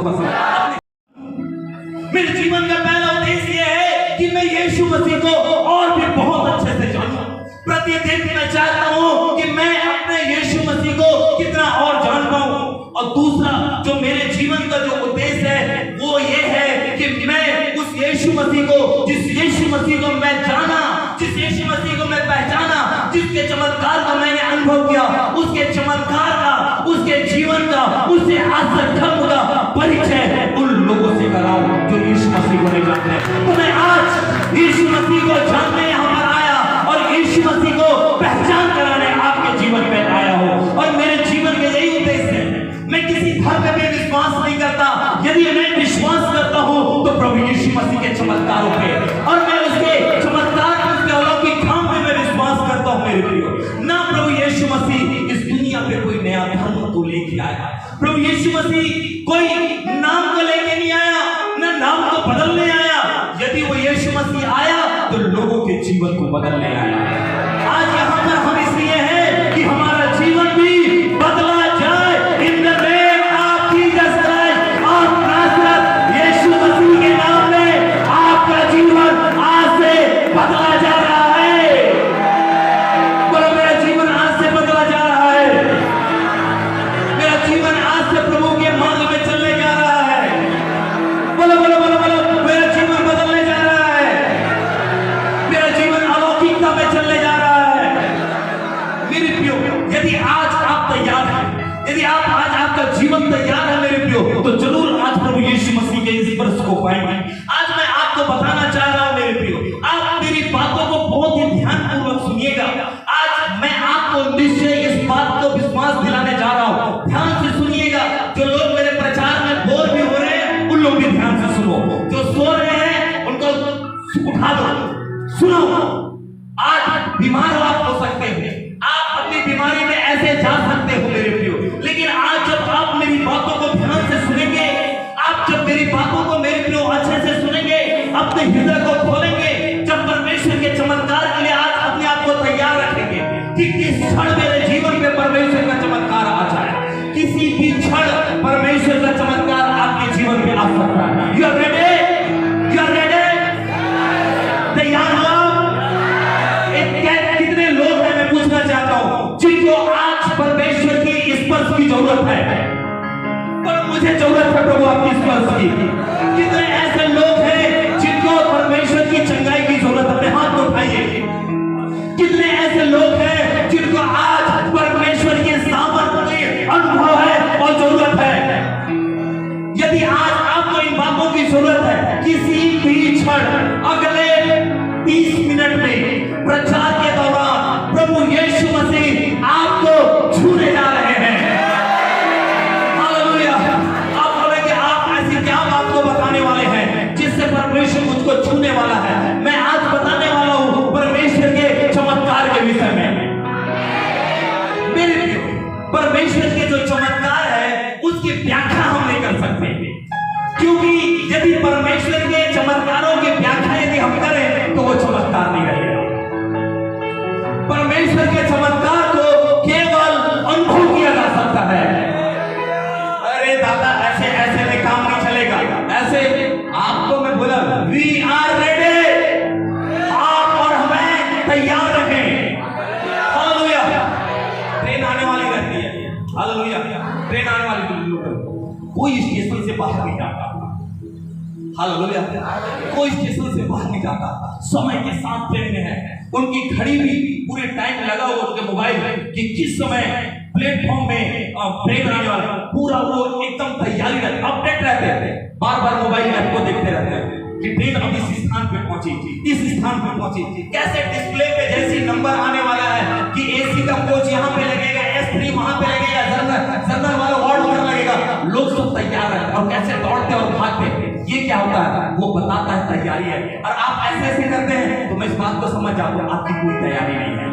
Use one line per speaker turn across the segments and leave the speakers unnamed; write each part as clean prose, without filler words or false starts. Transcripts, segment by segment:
मसीह। मेरे जीवन का पहला उद्देश्य यह है कि मैं यीशु मसीह को और भी बहुत अच्छे से जानूं। प्रतिदिन मैं चाहता हूं कि मैं अपने यीशु मसीह को कितना और जान पाऊं। और दूसरा जो मेरे जीवन का जो उद्देश्य है वो ये है कि मैं उस यीशु मसीह को, जिस यीशु मसीह को मैं जाना, जिस यीशु मसीह को मैं पहचाना, जिसके चमत्कार का मैंने अनुभव किया, उसके चमत्कार का, उसके जीवन का, उससे आसक्त का परिचय उन लोगों से कराऊं जो यीशु मसीह को नहीं जानते। तो मैं आज यीशु मसीह को जानने यहाँ पर आया और यीशु मसीह को पहचान कराने आपके जीवन में आया हूँ। और मेरे जीवन का यही उद्देश्य है। मैं किसी धर्म पे विश्वास नहीं करता। यदि मैं विश्वास करता हूँ तो प्रभु यीशु मसीह के चमत्कारों पे, और मैं उसके चमत्कार, उसके अलौकिक काम पे मैं विश्वास करता हूँ मेरे प्रियो। ना प्रभु यीशु मसीह इस दुनिया पे कोई नया धर्म को लेके आया। प्रभु यीशु मसीह कोई नाम को लेके नहीं आया, ना नाम को बदलने आया। यदि वो यीशु मसीह आया तो लोगों के जीवन को बदलने आया। आज यहाँ पर हम इसलिए हैं कि हमारा जीवन भी बदला जाए। In the name of Jesus Christ of Nazareth, Yeshu Masih के नाम में आपका जीवन आज से बदला जा रहा है। बोलो मेरा जीवन आज से बदला जा रहा है। मेरा जीवन आज से प्रभु के मार्ग में चलने जा रहा है। बोलो बोलो बोलो बोलो, मेरा जीवन बदलने जा रहा है। मेरा जीवन अलौकिकता में चलने जा रहा है। मेरे प्रियो, यदि आज आप तैयार हैं, यदि आप आज आपका जीवन तैयार है मेरे प्रियो, तो जरूर आज प्रभु यीशु मसीह के इस स्पर्श को पाएंगे। आज मैं आपको बताना चाह रहा हूं मेरे प्रियो, आप मेरी बातों को बहुत ही ध्यानपूर्वक सुनिएगा। आज मैं आपको निश्चय इस बात को विश्वास दिलाने जा रहा हूं। ध्यान से सुनिएगा। जो लोग मेरे प्रचार में बोर भी हो रहे हैं उन लोग भी ध्यान से सुनो। जो सो रहे हैं उनको उठा दो, सुनो। आज बीमार आप हो सकते हैं, आप अपनी बीमारी में ऐसे जा सकते हो मेरे प्रियो, लेकिन आज जब आप मेरी बातों को ध्यान से सुनेंगे, आप जब मेरी बातों को मेरे प्रियो अच्छे से सुनेंगे, अपने हृदय को खोलेंगे, जब परमेश्वर के चमत्कार के लिए आज अपने आप को तैयार रखेंगे कि किस क्षण मेरे जीवन में परमेश्वर का चमत्कार आ जाए। किसी भी क्षण परमेश्वर का चमत्कार आपके जीवन में आ सकता है। You are ready? You are ready? तैयार हो? कितने लोग हैं मैं पूछना चाहता हूं जिनको आज परमेश्वर की स्पर्श की जरूरत है? पर मुझे जरूरत है प्रभु आपकी स्पर्श की। कितने ऐसे लोग हैं जिनको परमेश्वर की चंगाई की जरूरत है? अपने हाथ को उठाइए। कितने ऐसे लोग हैं जिनको आज परमेश्वर के सामर्थ्य की अनुभव है और जरूरत है? यदि आज आपको इन बातों की जरूरत है, किसी भी क्षण अगले 30 मिनट में प्रचार के दौरान प्रभु यीशु मसीह आपको छूने जा रहे हैं। हालेलुया। आप बोलेंगे आप ऐसी क्या बात को बताने वाले हैं जिससे परमेश्वर मुझको छूने वाला है? मैं आज बताने वाला हूं परमेश्वर के चमत्कार के विषय में। मेरे परमेश्वर के जो चमत्कार है उसकी व्याख्या हम नहीं कर सकते, क्योंकि यदि परमेश्वर के चमत्कारों की व्याख्या यदि हम करें तो वो चमत्कार नहीं रहेगा। परमेश्वर के चमत्कार को केवल अनुभव किया जा सकता है। अरे दादा ऐसे ऐसे में काम नहीं चलेगा। ऐसे आपको मैं बोला वी आर रेडी, आप और हमें तैयार रखें। हालेलुया। ट्रेन आने वाली रहती है। हालेलुया। ट्रेन आने वाली, कोई स्टेशन से बाहर नहीं जाता। हालेलुया। कोई स्टेशन से बाहर नहीं जाता, समय के साथ ट्रेन में है। उनकी घड़ी भी पूरे टाइम लगा हुआ उनके मोबाइल कि किस समय प्लेटफॉर्म में ट्रेन आने वाला, पूरा वो एकदम तैयारी रहते, अपडेट रहते हैं। बार बार मोबाइल ऐप को देखते रहते हैं कि ट्रेन अब इस स्थान पे पहुंची, इस स्थान पे पहुंची। कैसे डिस्प्ले पे जैसे नंबर आने वाला है कि एसी का कोच यहाँ पे लगेगा, S3 वहां पे लगेगा, जनरल वाला वार्ड उधर लगेगा, लोग सब तैयार रहते और कैसे दौड़ते और भागते। ये क्या होता है? वो बताता है तैयारी है। और आप ऐसे ऐसे करते हैं तो मैं इस बात को समझ जाता हूं आपकी कोई तैयारी नहीं है।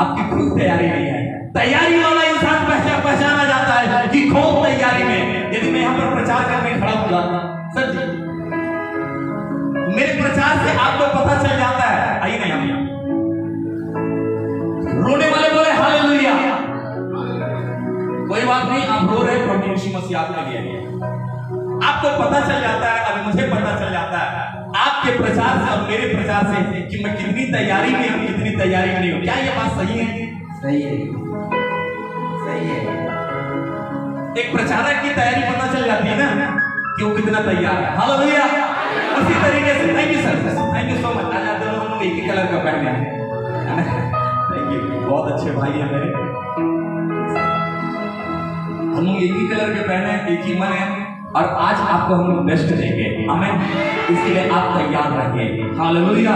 आपकी कोई तैयारी नहीं है। तैयारी वाला इंसान पहचाना जाता है कि खूब तैयारी में। यदि मैं यहाँ पर प्रचार करने खड़ा हुआ सर जी, मेरे प्रचार से आपको पता चल जाता है। आइए नहीं, हम रोने वाले बोले हालेलुया, कोई बात नहीं, आप रो रहे प्रोटीन यीशु मसीह आपके लिए है। आपको पता चल जाता है, अभी मुझे पता चल जाता है आपके प्रचार से और मेरे प्रचार से कि मैं कितनी तैयारी में हूँ, कितनी तैयारी में नहीं हूँ। क्या ये बात सही है?
सही है, सही है।
एक प्रचारक की तैयारी पता चल जाती है ना कि वो कितना तैयार है। हालेलुया। उसी तरीके से thank you sir, thank you so much. आज आप दोनों हम लोग एक ही कलर का पहने हैं। थैंक यू, बहुत अच्छे भाई हैं मेरे। हम लोग एक ही कलर के पहने हैं, एक ही मन है, और आज आपको हम लोग बेस्ट देंगे। आमीन। इसके लिए आप तैयार रहिए। हालेलुया।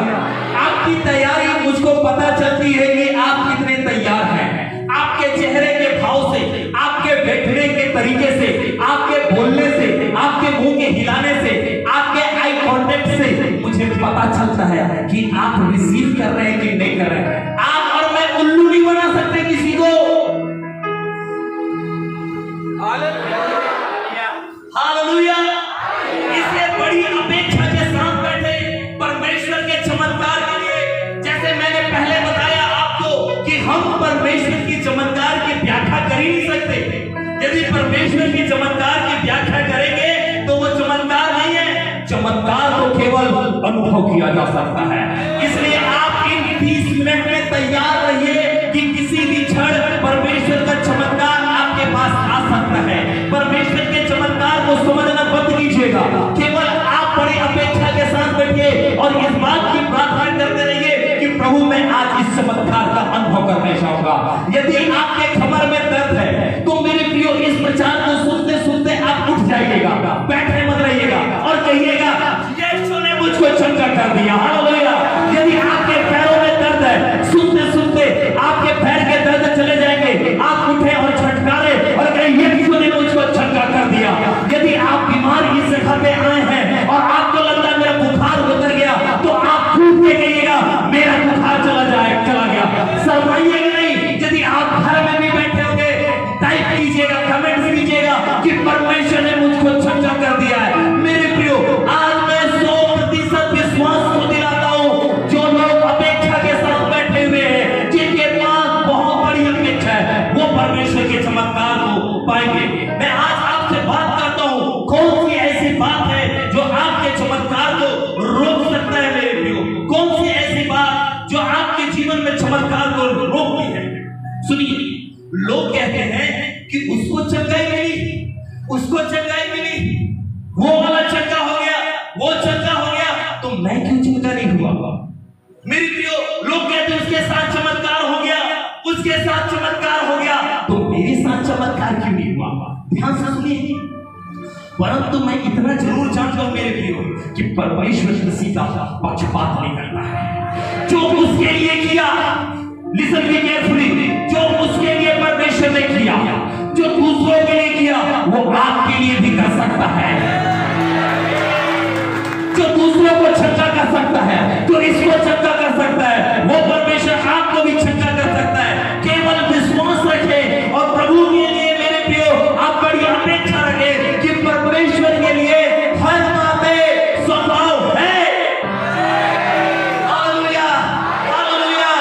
आपकी तैयारी मुझको पता चलती है कि आप कितने तैयार हैं। आपके चेहरे के भाव से, आपके बैठने के तरीके से, आपके बोलने से, आपके मुंह के हिलाने से, आपके आई कांटेक्ट से मुझे पता चलता है कि आप रिसीव कर रहे हैं कि नहीं कर रहे हैं। आप और मैं उल्लू नहीं बना सकते किसी को। हालेलुया। इसलिए बड़ी अपेक्षा के साथ बैठे परमेश्वर के चमत्कार के लिए। जैसे मैंने पहले बताया आपको कि हम परमेश्वर की चमत्कार की व्याख्या कर ही नहीं सकते। यदि परमेश्वर की चमत्कार की व्याख्या करेंगे तो वो चमत्कार नहीं है। चमत्कार तो केवल अनुभव किया जा सकता है। इसलिए आप इन 30 मिनट में तैयार रहिए कि किसी भी क्षण परमेश्वर का चमत्कार आपके पास आ सकता है। परमेश्वर के चमत्कार को समझना बंद कीजिएगा। केवल आप बड़ी अपेक्षा के साथ बैठिए और इस बात की प्रार्थना करते रहिए कि प्रभु मैं आज इस चमत्कार का अनुभव करना चाहूंगा। यदि आपके कमर में दर्द है तो मेरे प्रियो इस प्रचार को सुनते सुनते आप उठ जाइएगा, बैठे मत रहिएगा और कहिएगा यीशु ने मुझको चंगा कर दिया। हालेलुया। यदि आपके पैरों में दर्द है, सुनते सुनते आपके पैर के दर्द चले जाएंगे, आप उठे और छटकारे और कहें यीशु ने मुझको चंगा कर दिया। यदि आप बीमार इस जगह पे आए हैं और आपको लगता है मेरा बुखार उतर गया, तो आप कूद के कहिएगा मेरा बुखार चला गया। शर्माइएगा नहीं। यदि आप घर में भी बैठे होंगे, टाइप कीजिएगा, कमेंट कीजिएगा कि परमेश्वर ने मुझको चंगा कर दिया है। मेरे प्रियो, आज मैं 100% विश्वास को दिलाता हूं। जो लोग अपेक्षा के साथ बैठे हुए हैं, जिनके पास बहुत बड़ी अपेक्षा है, वो परमेश्वर के चमत्कार को पाएंगे। मैं आज आपसे बात करता हूं, कौन सी ऐसी बात है जो आपके चमत्कार को रोक सकता है? मेरे प्रियो, कौन सी ऐसी बात जो आपके जीवन में चमत्कार को रोकती है? सुनिए, लोग कहते हैं कि उसको चंगाई मिली, उसको चंगाई मिली, वो वाला चंगा हो गया, वो चंगा हो गया, तो मैं क्यों चंगा नहीं हुआ? मेरे प्रियो, लोग कहते हैं उसके साथ चमत्कार हो गया, उसके साथ चमत्कार हो गया, तो मेरे साथ चमत्कार क्यों नहीं हुआ? ध्यान से सुनिए। परंतु मैं इतना जरूर जानता हूं मेरे प्रियो कि परमेश्वर किसी का पक्षपात नहीं करता है। जो उसके लिए किया, लिसन मी केयरफुली, जो उसके लिए परमेश्वर ने किया, जो दूसरों के लिए किया, वो आपके लिए भी कर सकता है। जो दूसरों को चंगा कर सकता है, जो इसको चंगा कर सकता है, वो परमेश्वर आपको भी चंगा कर सकता है। केवल विश्वास रखें और प्रभु के लिए मेरे प्रियो आप बड़ी अपेक्षा रखें कि परमेश्वर के लिए हर मामले संभव है। Hallelujah, hallelujah.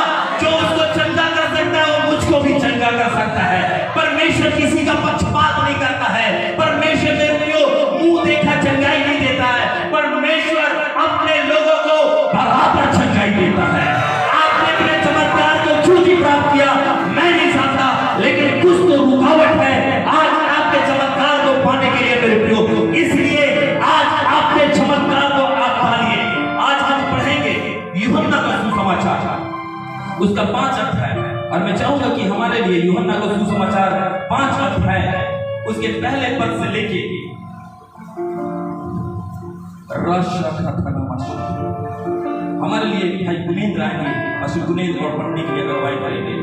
जो उसको चंगा कर सकता है वो मुझको भी चंगा कर सकता है। परमेश्वर किसी का पक्षपात नहीं करता है। परमेश्वर मेरे प्रियो मुंह देखा चंगाई नहीं देता है। परमेश्वर अपने लोगों को बराबर चंगाई देता है। आपने अपने चमत्कार को क्यों नहीं प्राप्त किया मैं नहीं जानता, लेकिन कुछ तो रुकावट है आज आपके चमत्कार को पाने के लिए मेरे प्रियो। इसलिए आज आपके चमत्कार को आप पाइए। आज हम पढ़ेंगे यूहन्ना का सुसमाचार, उसका 5 अध्याय है, और मैं चाहूंगा कि हमारे लिए यूहन्ना का सुसमाचार 5 अध्याय उसके पहले पद से लेके हमारे लिए भाई गुनेंद्र आएंगे, अशु गुनेंद्र और पढ़ने के लिए अगुवाई करेंगे।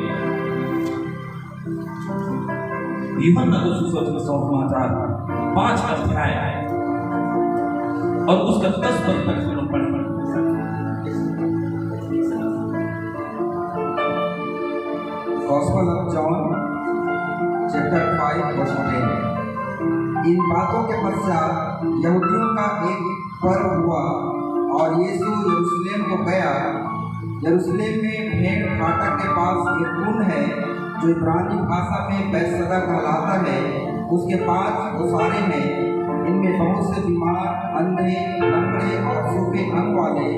यूहन्ना का सुसमाचार 5 अध्याय और उसका 10 पद तक हम लोग पढ़ेंगे।
Gospel of John, chapter 5, verse 10। इन बातों के पश्चात यहूदियों का एक पर्व हुआ और यीशु यरूशलेम को गया। यरूशलेम में भेड़ फाटक के पास एक कुंड है जो इब्रानी भाषा में बैतसदा कहलाता है, उसके 5 ओसारे हैं। इनमें बहुत से बीमार, अंधे, लंगड़े और सूखे अंग वाले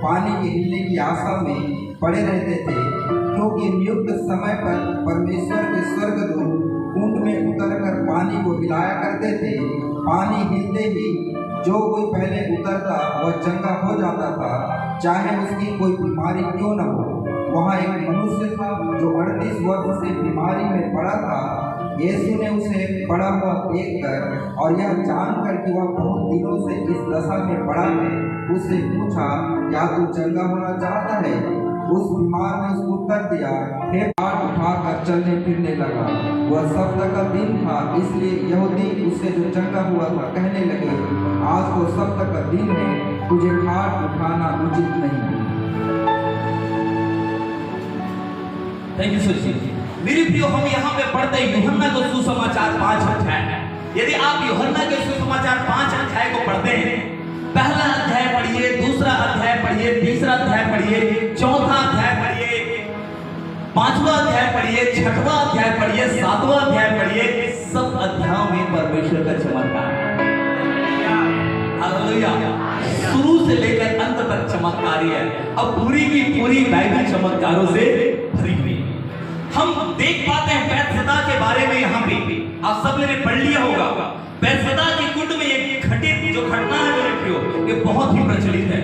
पानी के हिलने की आशा में पड़े रहते थे, क्योंकि नियुक्त समय पर परमेश्वर के स्वर्गदूत कुंड में उतरकर पानी को हिलाया करते थे। पानी हिलते ही जो कोई पहले उतरता वह चंगा हो जाता था, चाहे उसकी कोई बीमारी क्यों न हो। वहाँ एक मनुष्य था जो 38 वर्ष से बीमारी में पड़ा था। यीशु ने उसे पड़ा हुआ देखकर और यह जानकर कि वह बहुत दिनों से इस दशा में पड़ा है, उससे पूछा, क्या तू चंगा होना चाहता है? उस बीमार ने उसको उत्तर दिया, हे, हाथ उठाकर चलने फिरने लगा। वह सप्ताह का दिन था, इसलिए यहूदी उससे जो चंगा हुआ था कहने लगे, आज तो सप्ताह का दिन है, तुझे हाथ उठाना उचित नहीं।
Thank you sir. मेरे प्रियो, हम यहाँ पे पढ़ते हैं यूहन्ना को सुसमाचार 5 अध्याय। यदि आप यूहन्ना के सुसमाचार 5 अध्याय को पढ़ते हैं, पहला अध्याय पढ़िए, दूसरा अध्याय पढ़िए, तीसरा अध्याय पढ़िए, चौथा अध्याय पढ़िए, 5वां अध्याय पढ़िए, 6वां अध्याय पढ़िए, 7वां अध्याय पढ़िए, सब अध्यायों में परमेश्वर का चमत्कार है। हालेलुया। शुरू से लेकर अंत तक चमत्कारी है। अब पूरी की पूरी बाइबल चमत्कारों से भरी हुई। हम देख पाते हैं बैतसदा के बारे में। यहाँ पे आप सब ने पढ़ लिया होगा, बैतसदा के कुंड में एक घटित जो घटना है मेरे प्रियो, ये बहुत ही प्रचलित है।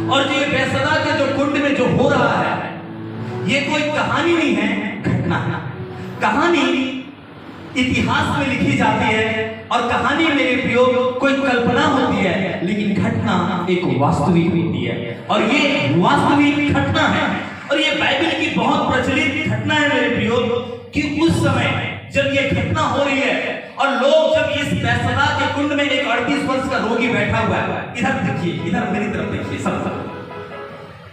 और जो बैतसदा के जो कुंड में जो हो रहा है, ये कोई कहानी नहीं है, घटना है। कहानी इतिहास में लिखी जाती है और कहानी मेरे प्रियो कोई कल्पना होती है, लेकिन घटना एक वास्तविक होती है। और ये वास्तविक घटना है और ये बाइबल की बहुत प्रचलित घटना है मेरे प्रियो, कि उस समय जब ये घटना हो रही है और लोग जब इस बैतसदा के कुंड में एक 38 वर्ष का रोगी बैठा हुआ है, इधर देखिए, इधर मेरी तरफ देखिए सब।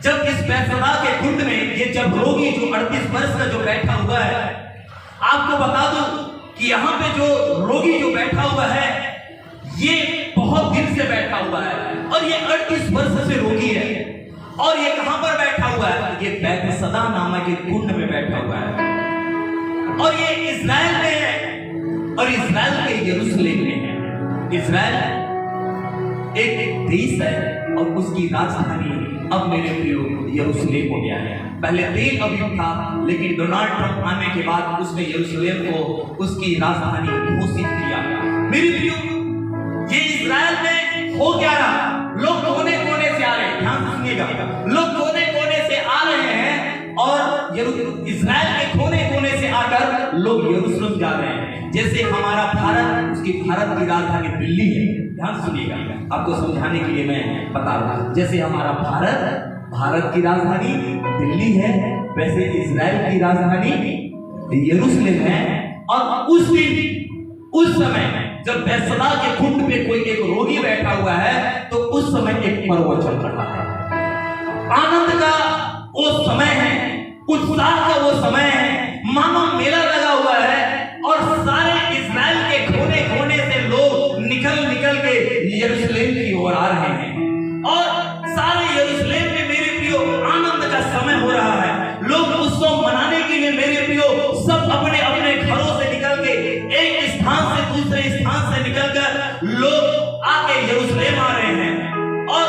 जब इस बैतसदा के कुंड में ये जब रोगी जो 38 वर्ष का जो बैठा हुआ है, आपको बता दूं कि यहाँ पे जो रोगी जो बैठा हुआ है, ये बहुत दिन से बैठा हुआ है और ये 38 वर्ष से रोगी है। और ये कहां पर बैठा हुआ है? ये बैतसदा नामक एक कुंड में बैठा हुआ है और ये इस्राएल में है और इस्राएल के यरूशलेम में है। इस्राएल एक देश है और उसकी राजधानी अब मेरे प्रियो यरूशलेम हो गया है। पहले तेल अवीव था, लेकिन डोनाल्ड ट्रंप आने के बाद उसने यरूशलेम को उसकी राजधानी घोषित किया। मेरे प्रियो, ये इस्राएल में हो क्या रहा? लोग कोने कोने से आ रहे हैं, ध्यान सुनिएगा, लोग कोने कोने से आ रहे हैं और इस्राएल के कोने कोने से आकर लोग यरूशलेम जा रहे हैं। जैसे हमारा भारत, उसकी भारत की राजधानी दिल्ली है। ध्यान सुनिएगा, आपको समझाने के लिए मैं बता रहा हूं। जैसे हमारा भारत की राजधानी दिल्ली है, वैसे इस्राएल की राजधानी यरूशलेम है। और उस दिन, उस समय जब बैतसदा के कुंड पे कोई एक रोगी बैठा हुआ है, तो उस समय एक पर्व चल रहा है। आनंद का वो समय है, उत्साह का वो समय है, मानो मेला लगा हुआ है और सारे इस्राएल के कोने कोने से लोग निकल निकल के यरूशलेम की ओर आ रहे हैं और सारे यरूशलेम में मेरे प्रियो आनंद का समय हो रहा है। लोग उत्सव मनाने के लिए मेरे प्रियो सब अपने अपने घरों से निकल के एक स्थान से दूसरे स्थान से निकलकर लोग आके यरूशलेम आ रहे हैं। और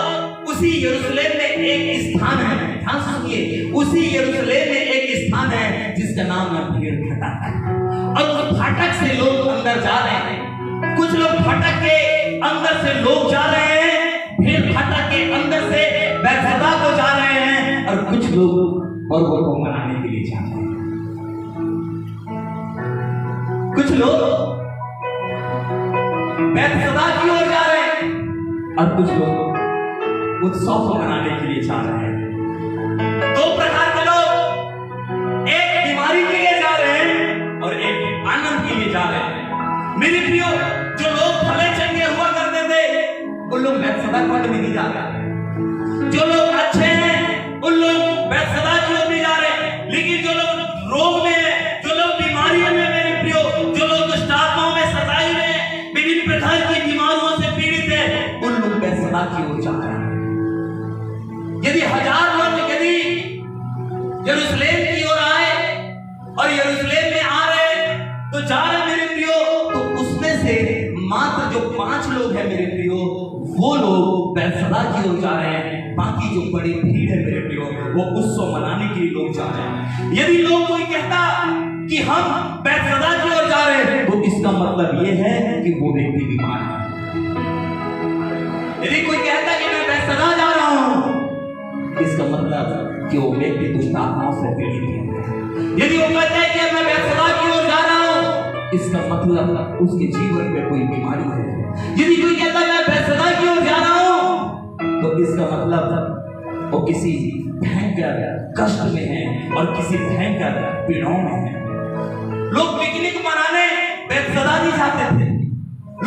उसी यरूशलेम में एक स्थान है, ध्यान सुनिए, उसी यरूशलेम में एक स्थान है जिसका नाम है भेड़ फाटक। और उस फाटक से लोग अंदर जा रहे हैं। कुछ लोग फाटक के अंदर से लोग जा रहे हैं, भेड़ फाटक के अंदर से बैतसदा को जा रहे हैं और कुछ लोग पर्व को मनाने के लिए जा रहे हैं। कुछ लोग बैतसदा की ओर जा रहे हैं और कुछ लोग उत्सव को मनाने के लिए जा रहे हैं। दो प्रकार के लोग, एक बीमारी के लिए जा रहे हैं और एक आनंद के लिए जा रहे हैं। मेरे प्रियो, जो लोग भले चंगे हुआ करते थे, उन लोग बैतसदा कुंड में नहीं जा रहे। जो लोग अच्छे हैं, उन लोग बैतसदा की ओर नहीं जा रहे। लेकिन जो लोग रोग में है, जो लोग बीमारी में, मेरे प्रियो, जो लोग दुष्ट आत्माओं में सताए हुए हैं, विभिन्न प्रकार की बीमारियों से पीड़ित है, उन लोग बैतसदा की ओर जा रहे हैं। यदि 1000 लोग यदि यरूशलेम की ओर आए और यरूशलेम वो लोग बैतसैदा की ओर जा रहे हैं, बाकी जो बड़ी भीड़ है मेरे प्रियो वो उत्सव मनाने के लिए लोग जा रहे हैं। यदि लोग कोई कहता कि हम बैतसैदा की ओर जा रहे हैं तो इसका मतलब ये है कि वो व्यक्ति बीमार है। यदि कोई कहता कि मैं बैतसैदा जा रहा हूं, इसका मतलब कि वो व्यक्ति दुष्ट आत्माओं से पीड़ित है। यदि वो कहता है कि मैं बैतसैदा की ओर जा रहा हूं, इसका मतलब उसके जीवन में कोई बीमारी है। यदि कोई कहता है मैं बैतसैदा की ओर जा रहा हूं, तो इसका मतलब वो किसी भयंकर कष्ट में है और किसी भयंकर पीड़ाओं में है। लोग पिकनिक मनाने बैतसैदा नहीं जाते थे,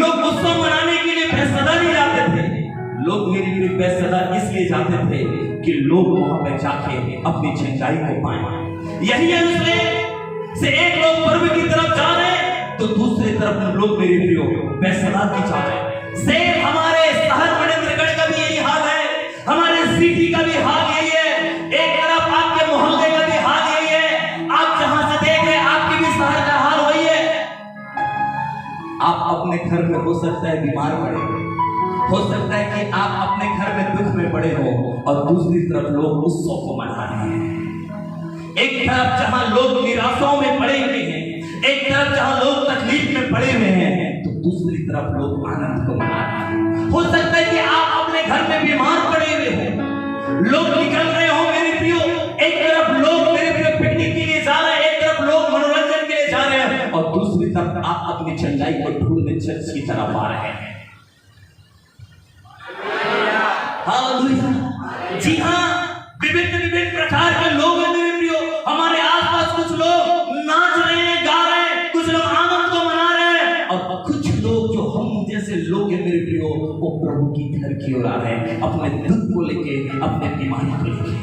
लोग उत्सव मनाने के लिए बैतसैदा नहीं जाते थे। लोग मेरी बैतसैदा इसलिए जाते थे कि लोग वहां पर जाके अपनी सच्चाई को पाएं। यही है उसमें से एक लोग पर्व की तरफ जा रहे हैं तो दूसरी तरफ लोग मेरे प्रियो बैतसैदा की जा रहे हैं। सेम हमारे शहर मणिन्द्रगढ़ का भी यही हाल है, हमारे सिटी का भी हाल यही है, एक तरफ आपके मोहल्ले का भी हाल यही है। आप जहां से देख रहे हैं आपके भी शहर का हाल वही है। आप अपने घर में हो सकता है बीमार पड़े, हो सकता है कि आप अपने घर में दुख में पड़े हो और दूसरी तरफ लोग उत्सव को मना रहे हैं। एक तरफ जहां लोग निराशाओं में पड़े हुए हैं, एक तरफ जहां लोग तकलीफ में पड़े हुए हैं, तो दूसरी तरफ लोग आनंद को मना रहे हैं। हो सकता है कि आप अपने घर में बीमार पड़े हुए हो, लोग निकल रहे हो मेरे प्रियो, एक तरफ लोग मेरे प्रियो पिकनिक के लिए जा रहे हैं, एक तरफ लोग मनोरंजन के लिए जा रहे हैं और दूसरी तरफ आप अपनी सच्चाई को ढूंढने चर्च की तरफ आ रहे हैं। हालेलुया। जी हाँ, विभिन्न विभिन्न प्रकार के लोग हैं मेरे प्रियो। हमारे आसपास कुछ लोग नाच रहे हैं, गा रहे हैं, कुछ लोग आनंद को मना रहे हैं और कुछ लोग जो हम जैसे लोग हैं मेरे प्रियो वो प्रभु की घर की ओर आ रहे हैं, अपने दुख को लेके, अपने बीमारी को लेके।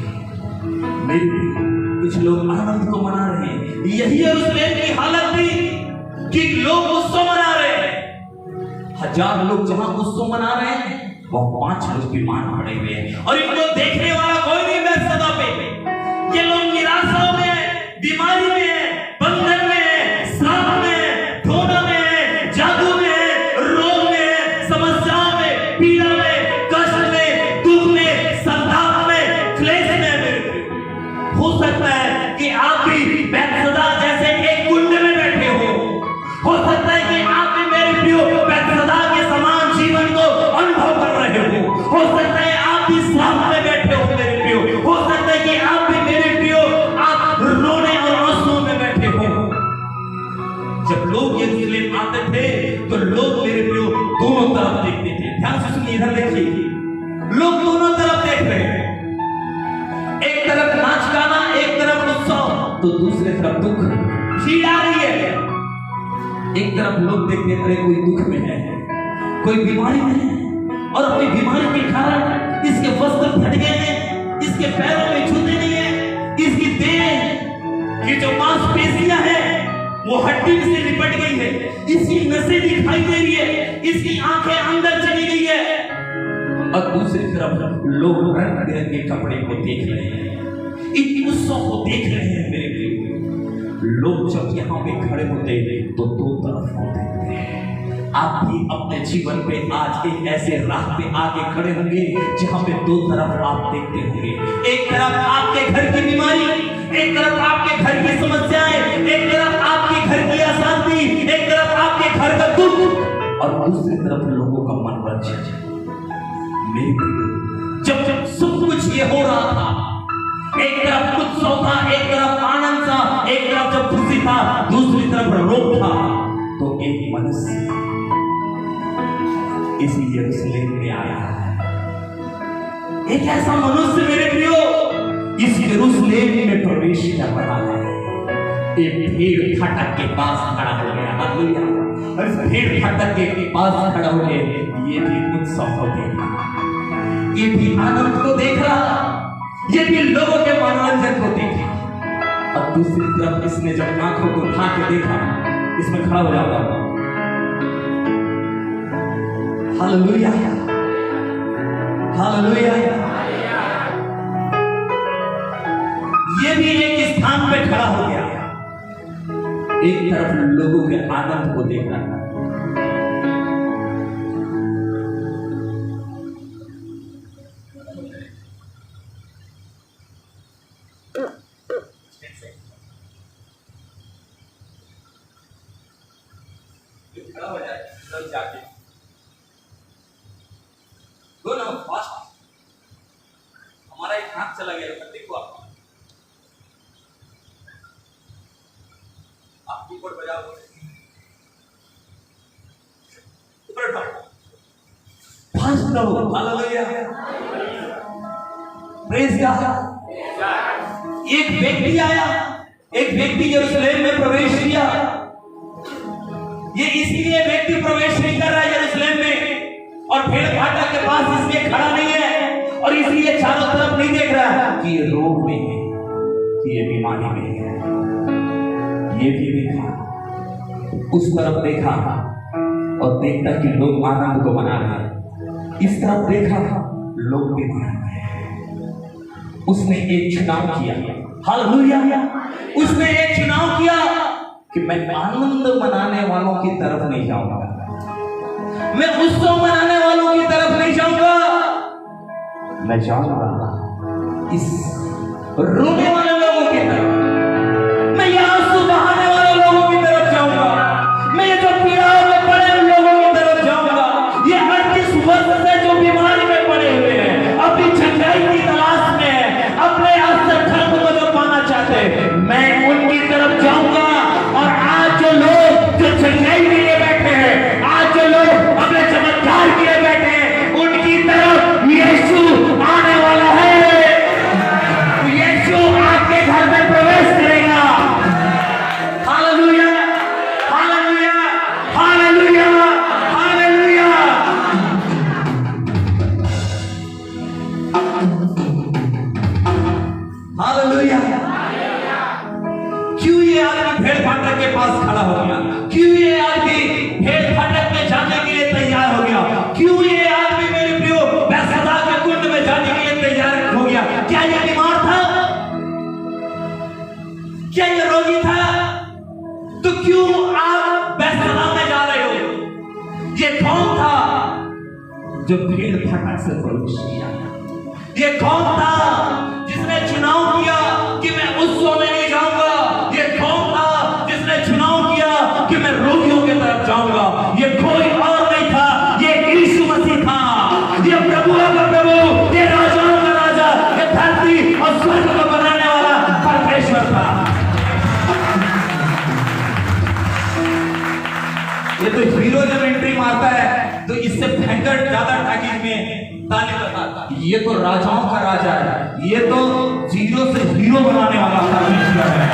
मेरे प्रियो कुछ लोग आनंद को मना रहे हैं। यही यरूशलेम की हालत थी कि लोग उत्सव मना रहे हैं। 1000 लोग जहां उत्सव मना रहे हैं वह 5 लोग बीमार पड़े हुए हैं और इनको देखने वाला कोई नहीं बैतसैदा पे। ये लोग निराशा में, बीमारी में, बंधन में, श्राप में, धोखा में, जादू में, रोग में, समस्याओं में, पीड़ा में, कष्ट में, दुख में, संताप में, क्लेश में। हो सकता है कि आप भी बैतसैदा जैसे एक कुंड में बैठे हो सकता है कि आप भी मेरे प्रियो बैतसैदा के समान जीवन को अनुभव कर रहे हो सकता है आप भी श्राप में बैठे हो मेरे प्रियो, हो सकता है कि आप भी मेरे प्रियो आप रोने और आंसुओं में बैठे हो। जब लोग यरूशलेम आते थे तो लोग मेरे प्रियो दोनों तरफ देखते थे। ध्यान से सुनिए, इधर देखिए, लोग दोनों तरफ देख रहे हैं। एक तरफ नाच गाना, एक तरफ उत्सव, तो दूसरी तरफ दुख भीड़ आ रही है। एक तरफ लोग देखते थे कोई दुख में है, कोई बीमारी में है और अपनी बीमारी के कारण इसके वस्त्र फट गए हैं, इसके पैरों में जूते नहीं है, इसकी देह की जो मांसपेशियां हैं वो हड्डी से लिपट गई है, इसकी नसें दिखाई दे रही है, इसकी आंखें अंदर चली गई है। और दूसरी तरफ लोग रंग बिरंगे कपड़े को देख रहे हैं, इस उत्सव को देख रहे हैं मेरे प्रिय। लोग जब यहाँ पे खड़े होते तो दो तरफ होते थे। आप भी अपने जीवन पे आज एक ऐसे राह पे आके खड़े होंगे जहाँ पे दो तरफ आप देखते होंगे। एक तरफ आपके घर की बीमारी, एक तरफ आपके घर की समस्याएं, एक तरफ आपके घर की अशांति, एक तरफ आपके घर का दुख और दूसरी तरफ लोगों का मनोरंजन। मेरे प्रिय, जब सब कुछ ये हो रहा था, एक तरफ उत्सव था, एक तरफ आनंद था, एक तरफ जब खुशी था, दूसरी तरफ रोग था, तो एक मनुष्य इस यरूशलेम में आया है। एक ऐसा मनुष्य मेरे प्रियो इस यरूशलेम में प्रवेश कर रहा है। एक भीड़ फाटक के पास खड़ा हो गया। हालेलुया। और इस भीड़ फाटक के पास खड़ा हो गए, ये भी उत्सव को देख रहा, ये भी आनंद को देख रहा, ये भी लोगों के मनोरंजन को देखा। और दूसरी तरफ इसने जब आंखों को उठा के देखा, इसमें खड़ा हो जाता। Hallelujah, hallelujah. ये भी एक स्थान पे खड़ा हो गया, एक तरफ लोगों के आनंद को देख रहा, खड़ा हो जाए तब जाके दो ना फास्ट। हमारा एक हाथ चला गया था, देखो आप कीबोर्ड बजाओ, ऊपर उठाओ, फास्ट रहो। Hallelujah, praise God. एक व्यक्ति आया, एक व्यक्ति यरूशलेम में प्रवेश किया। ये इसलिए व्यक्ति प्रवेश नहीं कर रहा है यरूशलेम में और भेड़ फाटक के पास इसलिए खड़ा नहीं है और इसलिए चारों तरफ नहीं देख रहा कि ये रोग में है, कि ये बीमारी में है। ये भी देखा, उस तरफ देखा और देखता कि लोग आनंद को मना रहे हैं। इस तरफ देखा, लोग बीमार हैं। उसने एक चुनाव किया। हालेलुया, उसने एक चुनाव किया कि मैं आनंद मनाने वालों की तरफ नहीं जाऊंगा, मैं उत्सव मनाने वालों की तरफ नहीं जाऊंगा, मैं जाऊंगा इस रोने वाले लोगों की तरफ, मैं ये आंसू बहाने वाले लोगों की तरफ जाऊंगा, मैं ये जो पीड़ाओं में पड़े हुए लोगों की तरफ जाऊंगा, ये 38 वर्ष से जो बीमारी में पड़े हुए हैं, अपनी चंगाई की तलाश में है, अपने असर धर्म को जो पाना चाहते हैं, मैं उनकी तरफ जाऊंगा। और आज जो लोग जो चंगाई के लिए बैठे हैं, आज जो लोग अपने चमत्कार के लिए बैठे हैं, उनकी तरफ यीशु आने वाला है। यीशु आपके घर में प्रवेश करेगा। Hallelujah, hallelujah, hallelujah, hallelujah. Hallelujah. क्यों ये आदमी भेड़ फाटक के पास खड़ा हो गया? क्यों ये आदमी भेड़ फाटक में जाने के लिए तैयार हो गया? क्यों ये आदमी मेरे प्रियो बैतसैदा के कुंड में जाने के लिए तैयार हो गया? क्या ये बीमार था? क्या ये रोगी था? तो क्यों आप बैतसैदा में जा रहे हो? ये कौन था जो भेड़ फाटक से प्रवेश किया? ये कौन था जिसने चुनाव किया कि मैं उत्सव में नहीं जाऊंगा? ये कौन था जिसने चुनाव किया कि मैं रोगियों की तरफ जाऊंगा? ये कोई और नहीं था, ये यीशु मसीह था। ये प्रभुओं का प्रभु, ये राजाओं का राजा, ये धरती और स्वर्ग को बनाने वाला परमेश्वर था। ये तो हीरो जब एंट्री मारता है तो इससे भयंकर ज्यादा टैगिंग में ताली बजाता है। ये तो राजाओं का राजा है, ये तो जीरो से हीरो बनाने वाला परमेश्वर है।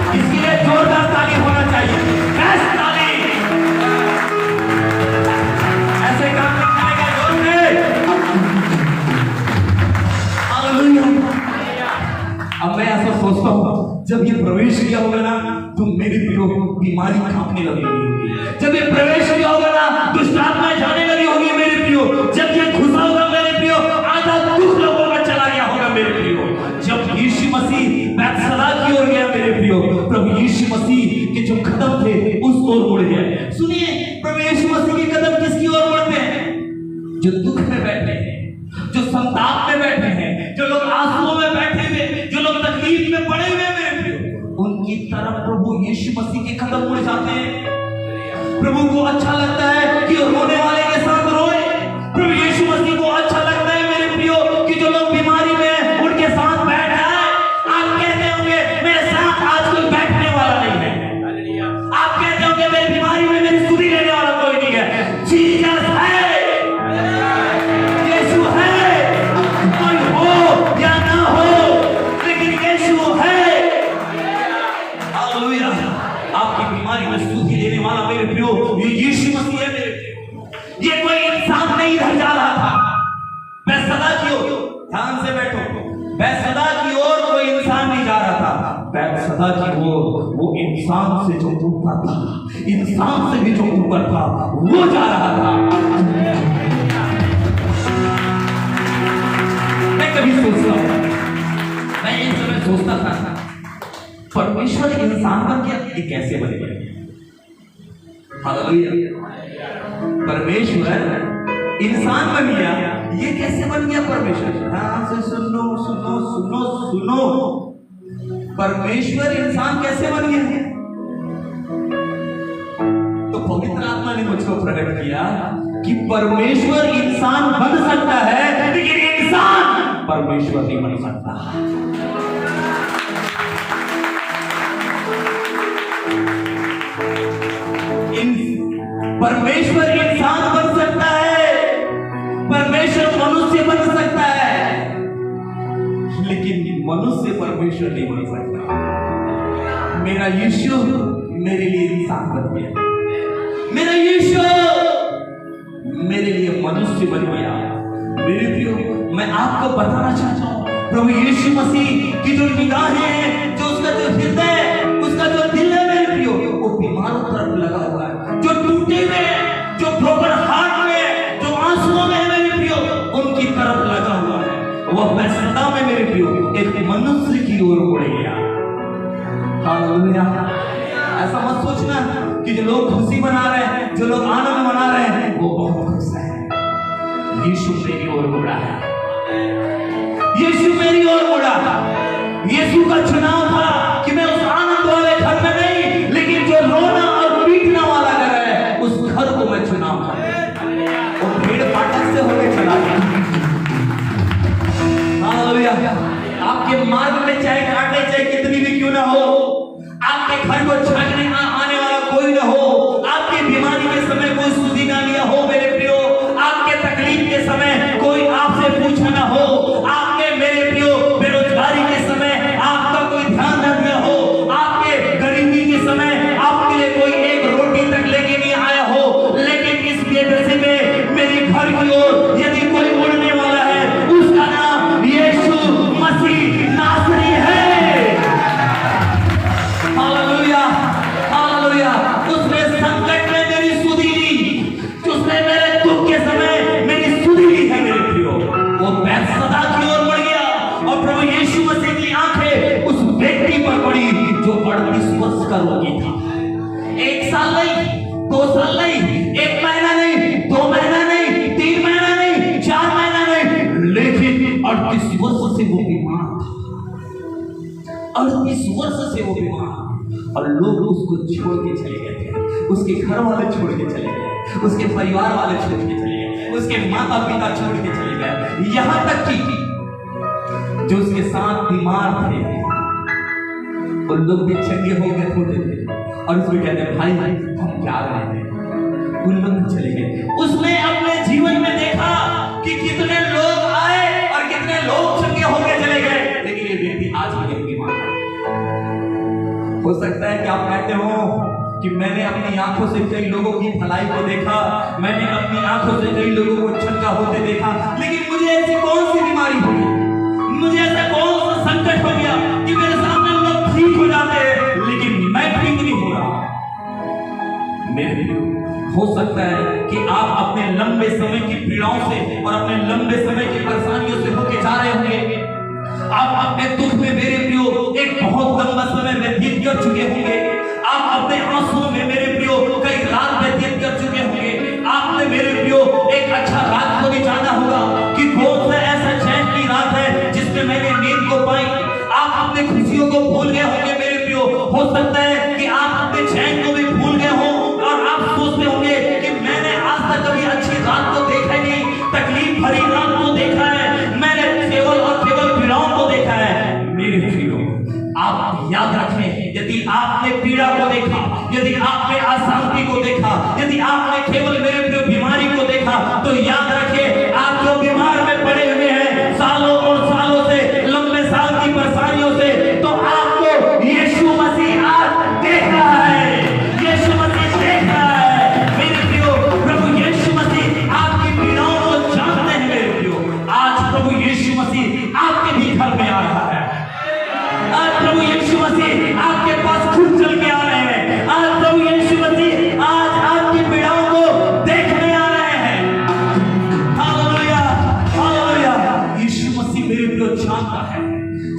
इसके लिए जोरदार ताली होना चाहिए, बेस्ट ताली। ऐसे काम करने का जोर से। हालेलुया। अब मैं ऐसा सोचता हूँ, जब ये प्रवेश किया होगा ना तो मेरी बीमारी कांपने लगी होगी। जब ये प्रवेश किया होगा ना दुष्ट आत्माएं जाने लगी होगी मेरे प्रियो। जब ये घुसा होगा मेरे प्रियो, आधा दुख लोगों का चला गया होगा मेरे प्रियो। जब यीशु मसीह बैतसैदा की ओर गया मेरे प्रियो, प्रभु यीशु मसीह के जो कदम थे उस ओर मुड़ गए। सुनिए, प्रभु यीशु मसीह के कदम किसकी ओर मुड़ते हैं? जो दुख में बैठे हैं, जो संताप में बैठे हैं, जो लोग आंसुओं में बैठे हुए, जो लोग तकलीफ में पड़े हुए मेरे प्रियो, उनकी तरफ प्रभु यीशु मसीह के कदम मुड़ जाते हैं। प्रभु को अच्छा लगता है कि रोने वाले के साथ रोए। प्रभु यीशु मसीह को अच्छा लगता है मेरे प्रियो कि जो लोग बीमारी में हैं उनके साथ बैठ जाए। आप कहते होंगे मेरे साथ आज कोई बैठने वाला नहीं है, आप कहते होंगे मेरी बीमारी में मेरी सुधी लेने वाला कोई नहीं है। जीसस है, यीशु है, कोई हो या ना हो लेकिन यीशु है। हालेलुया। आपकी बीमारी में सुधी लेने वाला मेरे प्रियो ये यीशु मसीह है मेरे प्रियो। ये कोई इंसान नहीं इधर जा रहा था बैतसैदा की ओर। ध्यान से बैठो, बैतसैदा की ओर कोई इंसान नहीं जा रहा था, बैतसैदा की ओर वो इंसान से जो ऊपर था, इंसान से भी जो ऊपर था वो जा रहा था। मैं कभी सोचता हूं, मैं इस समय सोचता था परमेश्वर इंसान बन गया, ये कैसे बनेगा? हालेलुया। परमेश्वर इंसान बन गया, ये कैसे बन गया परमेश्वर? ध्यान से सुनो सुनो सुनो सुनो, परमेश्वर इंसान कैसे बन गया? तो पवित्र आत्मा ने मुझको प्रकट किया कि परमेश्वर इंसान बन सकता है, लेकिन इंसान परमेश्वर नहीं बन सकता। परमेश्वर इंसान बन सकता है, परमेश्वर मनुष्य बन सकता है, लेकिन मनुष्य परमेश्वर नहीं बन सकता। मेरा यीशु मेरे लिए इंसान बन गया, मेरा यीशु मेरे लिए मनुष्य बन गया। मेरे प्रियो, मैं आपको बताना चाहता हूं, प्रभु यीशु मसीह की जो निगाहें हैं, जो उसका जो हृदय, उसका जो दिल है मेरे प्रियो, वो बीमारों तरफ लगा हुआ है, जो टूटे हुए, जो ब्रोकन हार्ट में, जो आंसुओं में है मेरे प्रियो, उनकी तरफ लगा हुआ है। वह व्यस्तता में मेरे प्रियो एक मनुष्य की ओर मुड़ गया। हालेलुया। ऐसा मत सोचना कि जो लोग खुशी मना रहे हैं, जो लोग आनंद मना रहे हैं, वो बहुत खुश है। यीशु मेरी ओर मुड़ा है, यीशु मेरी ओर मुड़ा। यीशु का चुनाव था कि मैं उस आनंद वाले घर में नहीं, लेकिन जो रोना और पीटना वाला घर है, उस घर को मैं चुनाव था। वो भेड़ फाटक से होकर चला गया। हालेलुया। आपके मार्ग में चाहे कांटे चाहे कितनी भी क्यों ना हो, आपके घर को छाटने आने वाला कोई ना हो, आपकी बीमारी के समय कोई सुधी ना लिया हो मेरे प्रियो, आपके तकलीफ के समय कोई आपसे पूछा ना हो, आपके मेरे प्रियो बेरोजगारी के समय आपका कोई ध्यान न दिया हो, आपके गरीबी के समय आपके लिए कोई एक रोटी तक लेके नहीं आया हो, लेकिन इस बेबसी में मेरी घर की ओर यदि कोई उड़ने वाला है, उसका नाम यीशु मसीह नासरी है। Hallelujah, hallelujah. उसने संकट में मेरी सुधी ली, उसने मेरे दुख के समय मेरी सुधी ली है मेरे प्रियो। वो बैतसदा की ओर बढ़ गया और प्रभु यीशु मसीह की आंखें उस व्यक्ति पर पड़ी जो 38 वर्ष का रोगी था। 1 साल नहीं, 2 साल नहीं, 1 महीना नहीं, 2 महीना नहीं, 3 महीना नहीं, 4 महीना नहीं, लेकिन 38 वर्ष से वो बीमार था। 38 वर्ष से वो बीमार, और लोग उसको छोड़ के चले गए थे, उसके घर वाले छोड़ के चले गए, उसके परिवार वाले छोड़ के चले गए, उसके माता पिता छोड़ के चले गए, यहां तक कि जो उसके साथ बीमार थे उन लोग भी चंगे हो गए होते थे, और उसको कहते हैं भाई हम क्या करें, उन लोग चले गए। उसने अपने जीवन में देखा कि कितने लोग आए और कितने लोग चंगे होकर चले गए, लेकिन ये व्यक्ति आज भी बीमार है। हो सकता है कि आप कहते हो कि मैंने अपनी आंखों से कई लोगों की भलाई को देखा, मैंने अपनी आंखों से कई लोगों को चंगा होते देखा, लेकिन मुझे ऐसी कौन सी बीमारी हो गई, मुझे ऐसा कौन सा संकट हो गया कि मेरे सामने लोग ठीक हो जाते हैं लेकिन मैं ठीक नहीं हो रहा। मेरे प्रियो, हो सकता है कि आप अपने लंबे समय की पीड़ाओं से और अपने लंबे समय की परेशानियों से होके जा रहे होंगे। आप अपने दुख में मेरे प्रियो एक बहुत लंबा समय व्यतीत कर चुके होंगे। आप अपने आंसुओं में मेरे प्रियो कई रात व्यतीत कर चुके होंगे। आपने मेरे प्रियो एक अच्छा रात को भी जाना होगा कि कौन सा ऐसा चैन की रात है जिसमें मैंने नींद को पाई। आप अपने खुशियों को भूल गए होंगे मेरे प्रियो। हो सकता है कि आप अपने चैन को भी भूल गए हो और आप सोचते होंगे कि मैंने आज तक कभी अच्छी रात को देखा नहीं, तकलीफ भरी रात को देखा है, मैंने केवल और केवल पीड़ाओं को देखा है। मेरे प्रियो, आप याद रखें, यदि आपने पीड़ा को देखा, यदि आपने अशांति को देखा, यदि आपने केवल मेरे प्रियो बीमारी को देखा, तो याद रखें आप जो बीमार में पड़े हुए हैं सालों और सालों से, लंबे साल की परेशानियों से, तो आपको यीशु मसीह आज देख रहा है, यीशु मसीह देख रहा है। मेरे प्रियो, प्रभु यीशु मसीह आपकी पीड़ाओं को जानते हैं मेरे प्रियो। आज प्रभु यीशु मसीह आपके भी घर में आ रहा है। आज प्रभु यीशु मसीह आपके पास खुद चल के आ रहे हैं। आज प्रभु यीशु मसीह आज आपकी पीड़ाओं को देखने आ रहे हैं। Hallelujah, hallelujah. यीशु मसीह मेरे प्रियो जानता है।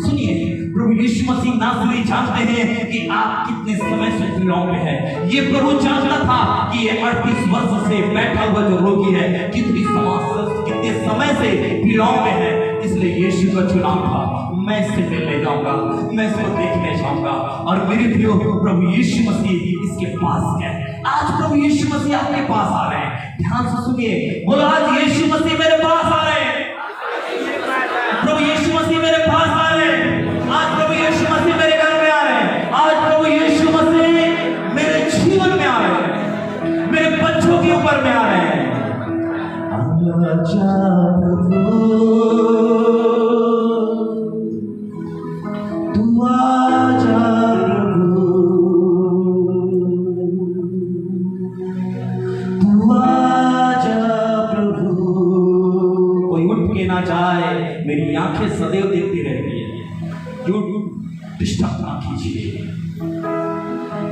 सुनिए, प्रभु यीशु मसीह नासरी जानते हैं कि आप कितने समय से पीड़ाओं में हैं। ये प्रभु जानता था कि ये 38 वर्ष से बैठा हुआ जो रोगी है कितने समय से पीड़ाओं में है, इसलिए यीशु का चुनाव था मैं इससे मिलने जाऊंगा, मैं इसको देखने जाऊंगा। और मेरे प्रियो, प्रभु यीशु मसीह इसके पास गए। आज प्रभु यीशु मसीह आपके पास आ रहे हैं। ध्यान से सुनिए, बोलो आज यीशु मसीह मेरे पास आ रहे हैं। प्रभु यीशु मसीह मेरे पास आ रहे हैं। आज प्रभु यीशु मसीह मेरे घर में आ रहे हैं। आज प्रभु यीशु मसीह मेरे जीवन में आ रहे हैं, मेरे बच्चों के ऊपर में आ रहे हैं। आजा प्रभु, तू आजा प्रभु, तू आजा प्रभु। कोई उठ के ना जाए, मेरी आंखें सदैव देखती रहती है। क्यों डिस्टर्ब ना कीजिए।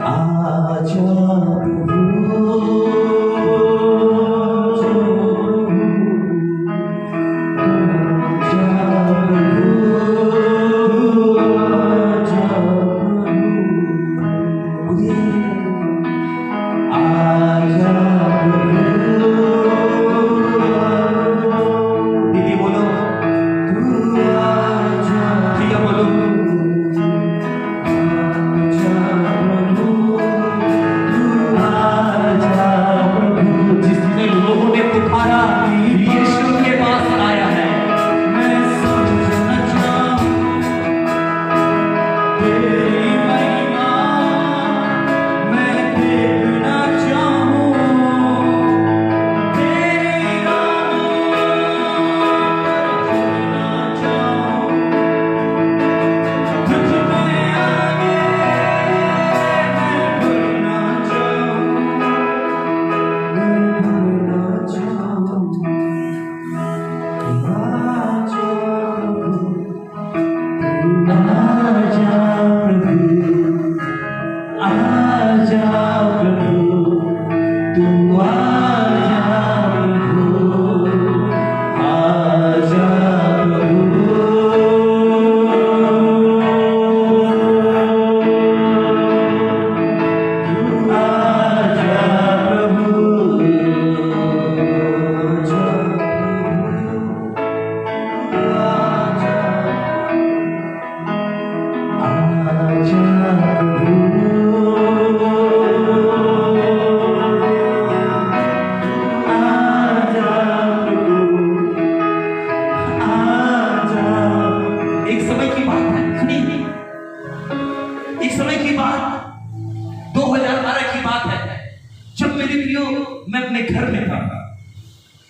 आजा प्रभु,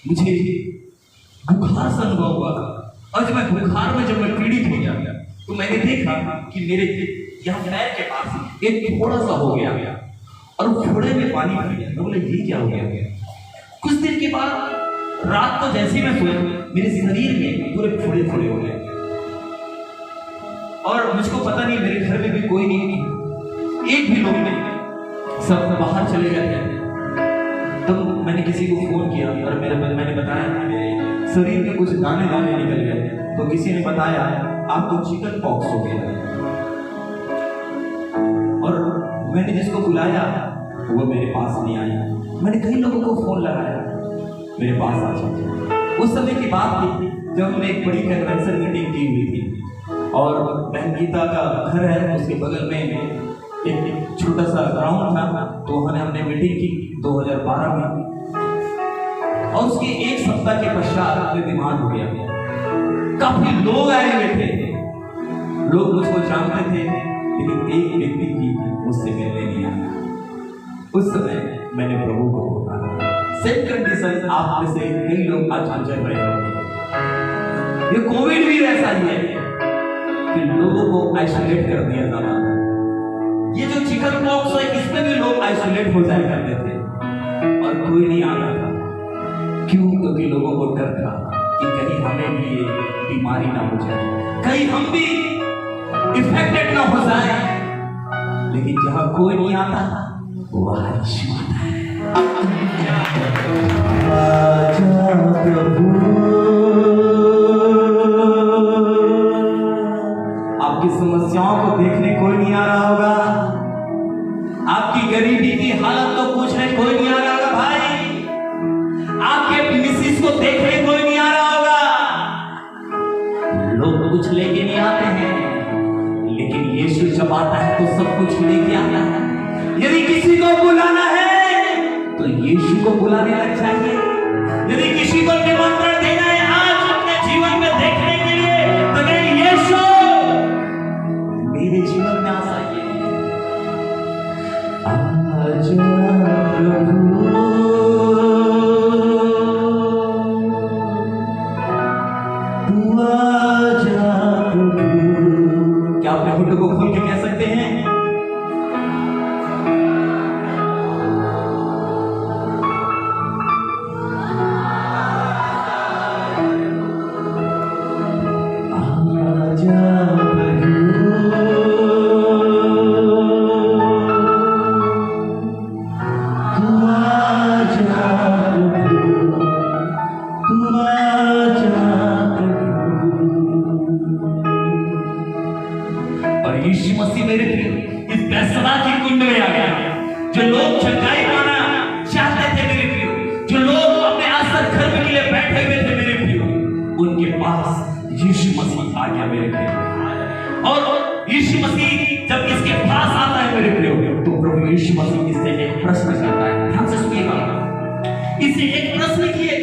मुझे बुखार से अनुभव हुआ। और जब मैं पीड़ित हो गया तो मैंने देखा कि मेरे यहाँ पैर के पास एक फोड़ा सा हो गया और फोड़े में पानी भर गया। मैं बोले ये क्या हो गया? कुछ दिन के बाद रात को जैसे मैं सोया, मेरे शरीर में पूरे फोड़े फोड़े हो गए और मुझको पता नहीं, मेरे घर में भी कोई नहीं, एक भी लोग नहीं, सब बाहर चले गए। तब मैंने किसी को फोन किया और मैंने बताया कि मेरे शरीर में कुछ दाने निकल गए। तो किसी ने बताया आपको चिकन पॉक्स हो गया। और मैंने जिसको बुलाया वो मेरे पास नहीं आया। मैंने कई लोगों को फोन लगाया, मेरे पास आ जाए। उस समय की बात थी जब हमने एक बड़ी कन्वेंशन मीटिंग की हुई थी और बहन गीता का घर है, उसके बगल में एक छोटा सा ग्राउंड था। तो हमने मीटिंग की 2012 में और उसके एक सप्ताह के पश्चात मैं बीमार हो गया। काफी लोग आए हुए थे, लोग मुझको जानते थे, लेकिन एक व्यक्ति की मुझसे मिलने नहीं आया। उस समय मैंने प्रभु को बोला। सेम कंडीशन आप में से कई लोग आज गुजर रहे होंगे। ये कोविड भी वैसा ही है कि लोगों को आइसोलेट कर दिया था। ये जो चिकन पॉक्स है, इसमें भी लोग आइसोलेट हो जाया करते थे और कोई नहीं आता था। क्यों? क्योंकि लोगों को डर था कि कहीं हमें भी ये बीमारी ना हो जाए, कहीं हम भी इफेक्टेड ना हो जाए। लेकिन जहां कोई नहीं आता वहां यीशु आता है। आजा प्रभु, आपकी समस्याओं को देखने कोई नहीं आ रहा होगा, आपकी गरीबी की हालत को पूछने कोई नहीं आ रहा होगा भाई, आपके मिसिस को देखने कोई नहीं आ रहा होगा। लोग कुछ लेके नहीं आते हैं, जब आता है तो सब कुछ लेके आता है। यदि किसी को बुलाना है तो यीशु को बुलाने लग जाइए। यदि किसी को निमंत्रण देना है आज अपने जीवन में देखने के लिए तो कहें यीशु मेरे जीवन में आ जाइए। आजा प्रभु तू आजा प्रभु। क्या अपने होठों को खोल के कह सकते हैं? यीशु मसीह मेरे प्रिय इस फैसला की कुंड में आ गया। जो लोग चंगाई पाना चाहते थे मेरे प्रियो, जो लोग अपने आसर धर्म के लिए बैठे हुए थे मेरे प्रियो, उनके पास यीशु मसीह आ गया मेरे प्रियो। और यीशु मसीह जब इसके पास आता है मेरे प्रियो तो प्रभु यीशु मसीह इससे एक प्रश्न करता है। ध्यान से सुनिएगा, इसे एक प्रश्न किए।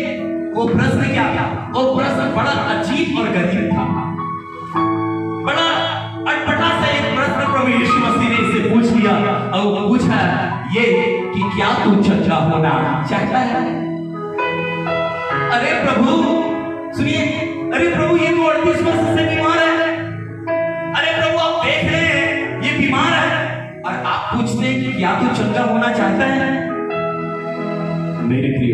वो प्रश्न क्या था? वो प्रश्न बड़ा अजीब और गरीब था। बड़ा अटपटा सा एक प्रश्न प्रभु यीशु मसीह ने इससे पूछ लिया और वो पूछा ये कि क्या तू चंगा होना चाहता है? अरे प्रभु सुनिए, अरे प्रभु ये तो 38 वर्ष से बीमार है। अरे प्रभु आप देख रहे हैं ये बीमार है और आप पूछते हैं कि क्या तू चंगा होना चाहता है? मेरे प्रिय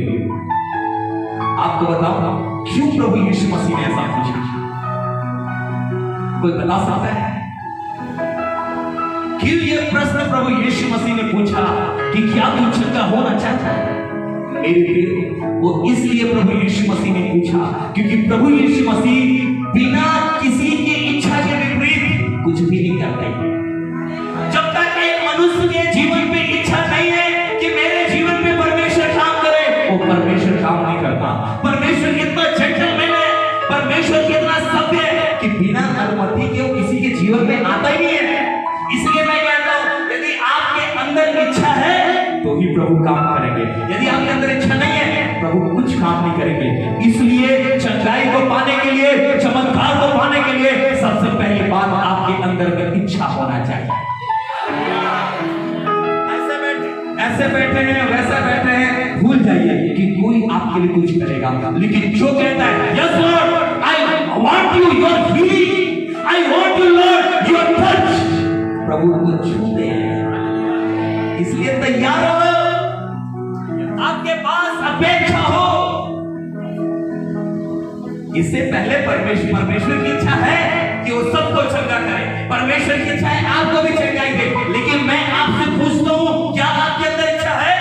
आपको बताओ क्यों प्रभु यीशु मसीह ने ऐसा पूछा? कोई बता सकता है क्यों ये प्रश्न प्रभु यीशु मसीह ने पूछा कि क्या तू चंगा होना चाहता है? मेरे प्रिय वो इसलिए प्रभु यीशु मसीह ने पूछा क्योंकि प्रभु यीशु मसीह बिना किसी की इच्छा के विपरीत कुछ भी नहीं करते। जब तक एक मनुष्य के जीवन में इच्छा नहीं है कि मेरे जीवन में परमेश्वर काम करे, वो परमेश्वर काम नहीं करता। परमेश्वर कितना जेंटलमैन है, परमेश्वर कितना सभ्य है कि बिना अनुमति के वो किसी के जीवन में आता ही नहीं है। इसलिए मैं कहता हूं यदि आपके अंदर इच्छा है तो ही प्रभु काम करेंगे, यदि आपके अंदर इच्छा नहीं है प्रभु कुछ काम नहीं करेंगे। इसलिए चंगाई को पाने के लिए, चमत्कार को पाने के लिए सबसे पहली बात आपके अंदर में इच्छा होना चाहिए। ऐसे बैठे हैं वैसे बैठे हैं, भूल जाइए कि कोई आपके लिए कुछ करेगा। लेकिन जो कहता है yes Lord I want you your healing, I want you Lord your touch, प्रभु को छूते हैं। इसलिए तैयार हो, आपके पास अपेक्षा हो। इससे पहले परमेश्वर की इच्छा है कि वो सबको चंगा करे। परमेश्वर की इच्छा है आपको भी चंगाई दे। लेकिन मैं आपसे पूछता हूं क्या आपके अंदर इच्छा है?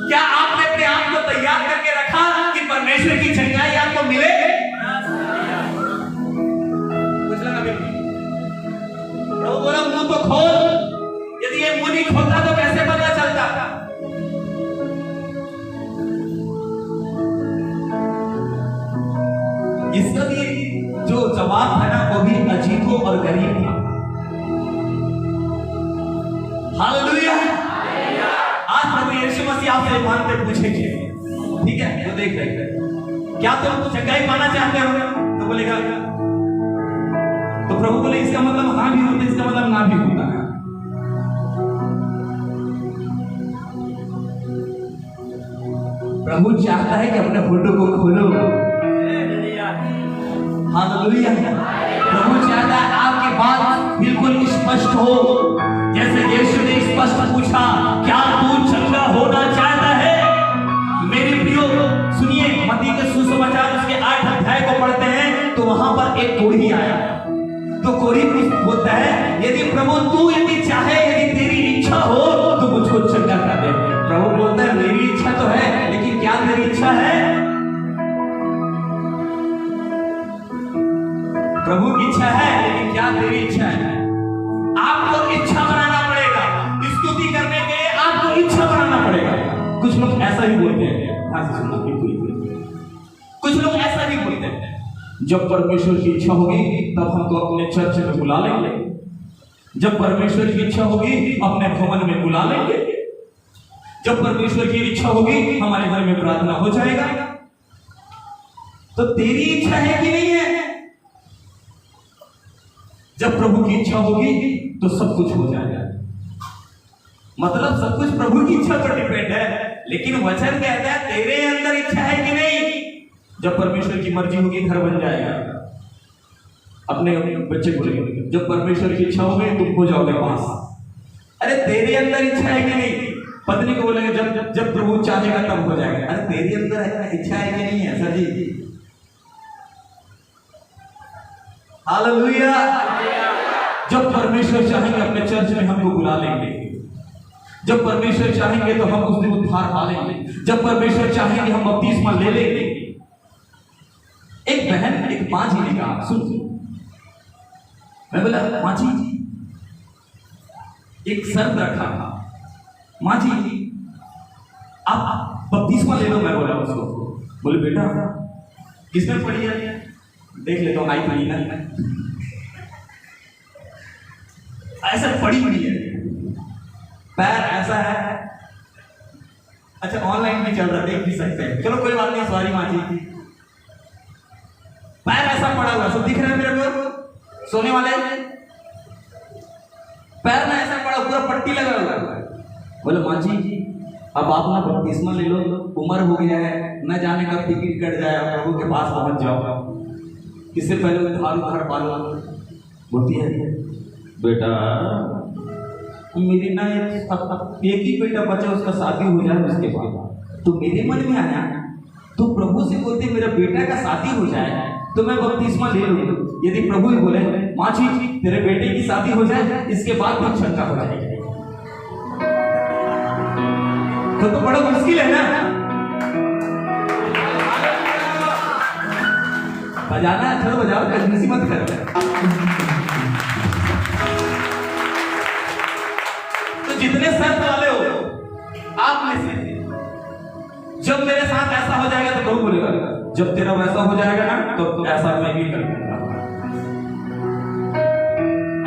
क्या आपने अपने आप को तैयार करके रखा कि परमेश्वर की चंगाई आपको मिले? प्रभु बोला मुंह तो खोल। यदि ये मुंह नहीं खोलता तो कैसे पता चलता? इसका भी जो जवाब था ना वो भी अजीब और गरीब था। हालेलुया। आज प्रभु यीशु मसीह आपसे मान पे पूछेंगे, ठीक है? वो देख रहे हैं क्या तुम चंगाई पाना चाहते हो? तो बोलेगा, तो प्रभु बोले इसका मतलब हाँ भी होता है, इसका मतलब ना भी होता है। प्रभु चाहता है कि अपने फोटो को खोलो। हालेलुया। प्रभु चाहता है आपकी बात बिल्कुल स्पष्ट हो। जैसे यीशु ने स्पष्ट पूछा क्या तू चंगा होना चाहता है? मेरे प्रियो सुनिए, मत्ती के सुसमाचार उसके 8 अध्याय को पढ़ते हैं तो वहां पर एक कोढ़ी आया। तो कोढ़ी बोलता है यदि प्रभु तू यदि चाहे, यदि तेरी इच्छा हो तो मुझको चंगा कर दे। प्रभु बोलता है मेरी इच्छा तो है, लेकिन क्या तेरी इच्छा है? प्रभु की इच्छा है, लेकिन क्या तेरी इच्छा है? आपको इच्छा बनाना पड़ेगा। स्तुति करने के लिए आपको इच्छा बनाना पड़ेगा। कुछ लोग ऐसा ही बोलते हैं, कुछ लोग ऐसा ही बोलते हैं जब परमेश्वर की इच्छा होगी तब हमको अपने चर्च में बुला लेंगे, जब परमेश्वर की इच्छा होगी अपने भवन में बुला लेंगे, जब परमेश्वर की इच्छा होगी हमारे घर में प्रार्थना हो जाएगा। तो तेरी इच्छा है कि नहीं है? जब प्रभु की इच्छा होगी तो सब कुछ हो जाएगा। मतलब सब कुछ प्रभु की इच्छा पर डिपेंड है, लेकिन वचन कहता है तेरे अंदर इच्छा है कि नहीं। जब परमेश्वर की मर्जी होगी घर बन जाएगा। अपने बच्चे को लेकर जब परमेश्वर की इच्छा होगी तुम हो जाओगे पास। अरे तेरे अंदर इच्छा है कि नहीं? पत्नी को बोलेंगे जब जब प्रभु चाहेगा तब हो जाएगा। अरे तेरे अंदर इच्छा है कि नहीं है सर जी? हालेलुया। जब परमेश्वर चाहेंगे अपने चर्च में हमको बुला लेंगे, जब परमेश्वर चाहेंगे तो हम उस दिन उद्धार पा लेंगे, जब परमेश्वर चाहेंगे हम बपतिस्मा ले लेंगे। एक बहन एक मां जी ने कहा, सुन, मैं बोला मां जी एक शर्त रखा, मां जी आप बपतिस्मा ले लो। मैं बोला उसको, बोले बेटा किसमें पड़ी है? देख ले तो आई पड़ी ना, ऐसा पड़ी है, पैर ऐसा है। अच्छा ऑनलाइन भी चल रहा है, देख भी सकते हैं, चलो कोई बात नहीं, सॉरी मां जी। पैर ऐसा पड़ा हुआ, सब दिख रहा है मेरे को, सोने वाले पैर में ऐसा पड़ा, पूरा पट्टी लगा हुआ है। बोले मां जी अब आप ना बपतिस्मा ले लो, उम्र हो गया है, न जाने कब टिकट कट जाए, प्रभु के पास पहुंच जाओ, इससे पहले उधार पालो। बोलती है बेटा मेरी ना एक ही बेटा बचा, उसका शादी हो जाए उसके बाद। तो मेरे मन में आया तो प्रभु से बोलते मेरा बेटा का शादी हो जाए तो मैं बपतिस्मा ले लूं। यदि प्रभु ही बोले मां जी तेरे बेटे की शादी हो जाए इसके बाद भी शंका हो जाएगी, तो बड़ा मुश्किल है ना। बजाना अच्छा तो बजाओ, कंजूसी मत कर। तो जितने शर्त वाले हो आप में से, जब मेरे साथ ऐसा हो जाएगा तो प्रभु बोलेगा जब तेरा वैसा हो जाएगा ना तो ऐसा मैं भी कर दूंगा।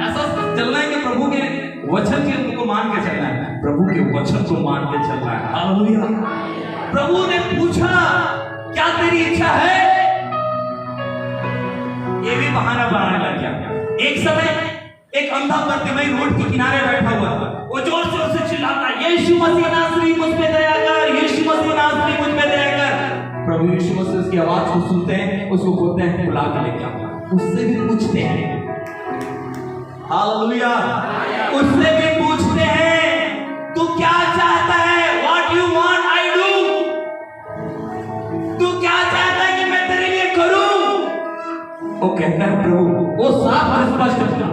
ऐसा चलना है कि प्रभु के वचन के उनको मान के चलना है, प्रभु के वचन को मान के चलना है। हालेलुया। प्रभु ने पूछा क्या तेरी इच्छा है? ये भी बहाना बनाने लग गया। एक समय एक अंधा प्रतिमाई रोड के किनारे बैठा हुआ था, वो जोर जोर से चिल्लाता यीशु मसीह नासरी मुझ पे दया कर, यीशु मसीह नासरी मुझ पे दया कर। प्रभु यीशु मसीह उसकी आवाज को सुनते हैं, उसको बोलते हैं बुला के लेके आओ। उससे भी पूछते हैं, हालेलुया, उससे भी पूछते हैं तू क्या चाहता है? What you want I do. तू क्या चाहता है कि मैं तेरे लिए करूं? वो कहता है प्रभु, वो साफ और स्पष्ट बोला,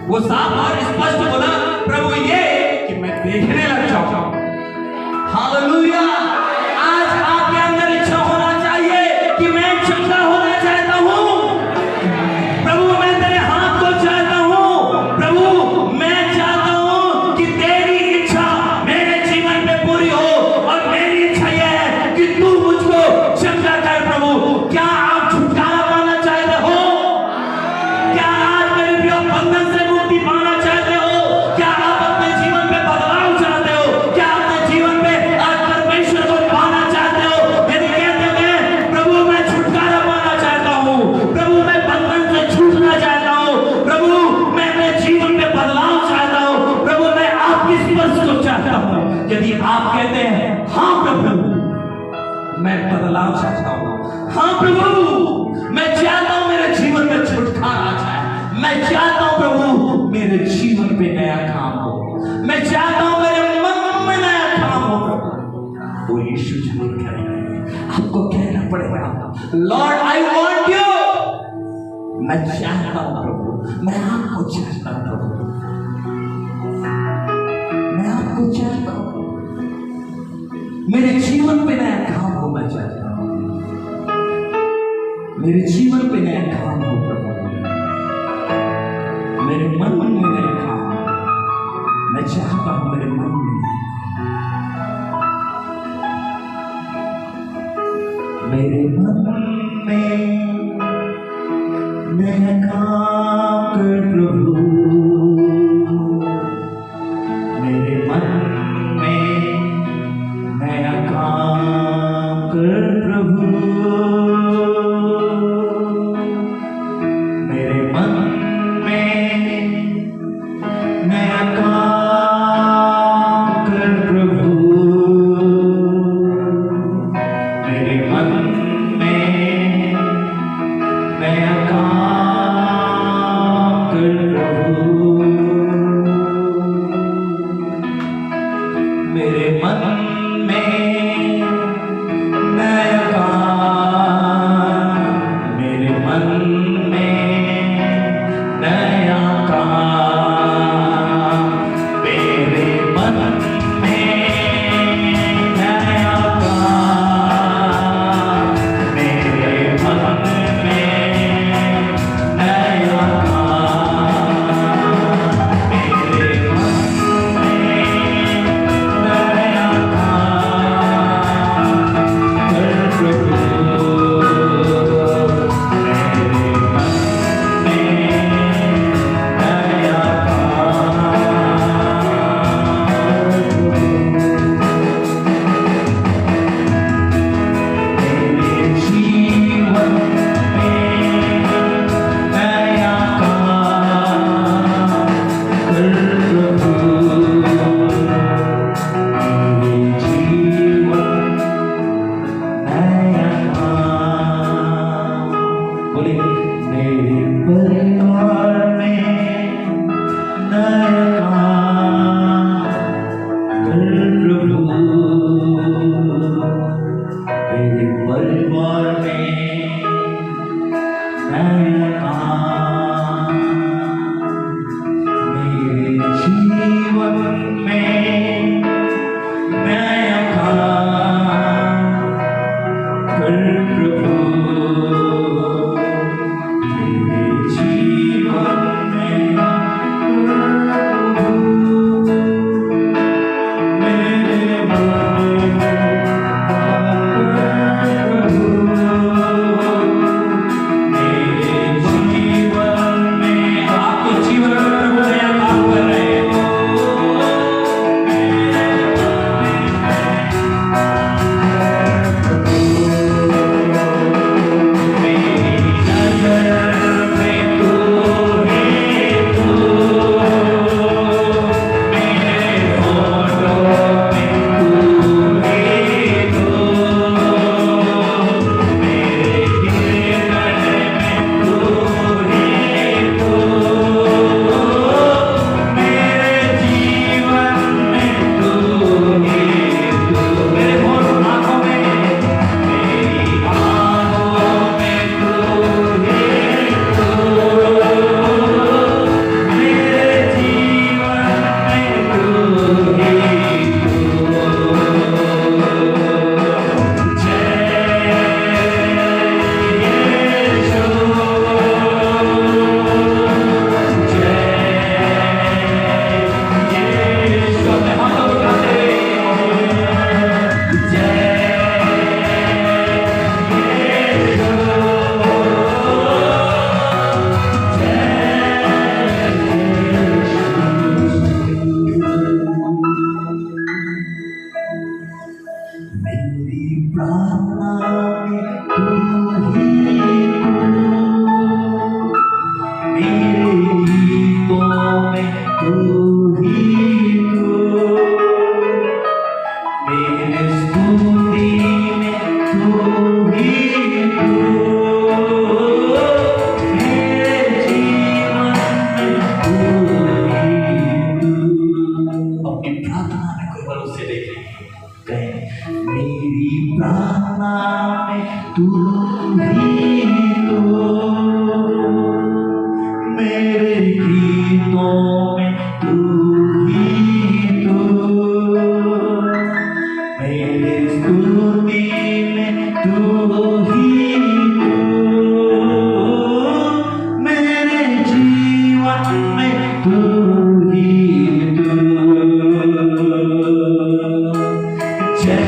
वो साफ और स्पष्ट बोला प्रभु ये कि मैं देखने लग जाऊं। हालेलुया। आज आपके अंदर इच्छा होना चाहिए कि मैं चंगा होना चाहता हूं। प्रभु मैं तेरे हाथ को चाहता हूं। प्रभु मैं चाहता हूं कि तेरी इच्छा मेरे जीवन में पूरी हो, और मेरी इच्छा यह है कि तू मुझको चंगा कर। प्रभु क्या आप छुटकारा पाना चाहते हो? क्या आज मेरे प्रिय बंधन से मुक्ति पाना चाहते हो? क्या आप अपने जीवन में बदलाव चाहते हो? क्या अपने जीवन में आज परमेश्वर को पाना चाहते हो? यदि कहते हैं प्रभु मैं छुटकारा पाना चाहता हूँ, प्रभु मैं बंधन से छूटना चाहता हूँ, प्रभु मैं अपने जीवन में बदलाव चाहता हूँ, प्रभु मैं आपकी स्पर्श को चाहता हूँ। यदि आप कहते हैं हाँ प्रभु मैं बदलाव चाहता हूँ, हाँ प्रभु मैं चाहता हूँ मेरे जीवन में छुटकारा आ जाए, मैं चाहता हूं प्रभु मेरे जीवन पे नया काम हो, मैं चाहता हूं मेरे मन में नया काम हो प्रभु, वो यीशु जरूर करेगा। आपको कहना पड़ेगा लॉर्ड आई वांट यू। मैं चाहता हूं प्रभु, मैं आपको चाहता हूं प्रभु, मैं आपको चाहता हूं, मेरे जीवन पे नया काम हो। मैं चाहता हूं मेरे जीवन पे नया काम हो प्रभु, मेरे मन में नया काम। मैं चाहता हूं मेरे मन में, मेरे मन में मेरे मन में नया काम कर प्रभु, मेरे मन में नया काम कर प्रभु, मेरे मन में नया काम कर प्रभु, मेरे मन में नया काम, मेरे मन में नया काम, मेरे मन में नया काम, मेरे मन में नया काम, मेरे मन में नया काम कर प्रभु, मेरे मन में नया मेरे जीवन में नया काम कर प्रभु, मेरे जीवन नया काम, बोले मेरे परिवार में नया काम कर प्रभु, मेरे परिवार में नया काम, मेरे जीवन में नया काम कर प्रभु, मेरे जीवन में प्रभु, मेरे मन में प्रभु, मेरे जीवन में आपके जीवन में प्रभु नया काम कर रहे हैं। मेरी नजर में तू है तू, मेरे होठों में तू है तू, मेरे हृदय में तू है तू, मेरे जीवन में तू है तू, मेरे आंखों में, मेरी आंखों में तू है तू, मेरे जीवन में तू है तू। जय यीशु, जय यीशु, अपने हाथों उठाते जय मेरी प्रार्थना में तू ही तू, मेरे गीतों में तू ही तू, मेरे स्तुति में तू ही तू, मेरे जीवन में तू ही तू। अपनी प्रार्थना में कोई भरोसे देखें, कहें मेरी प्रार्थना में तू ही तू, मेरे गीतों में तू ही तू, मेरे स्तुति में तू ही तू, मेरे जीवन में तू ही तू। जय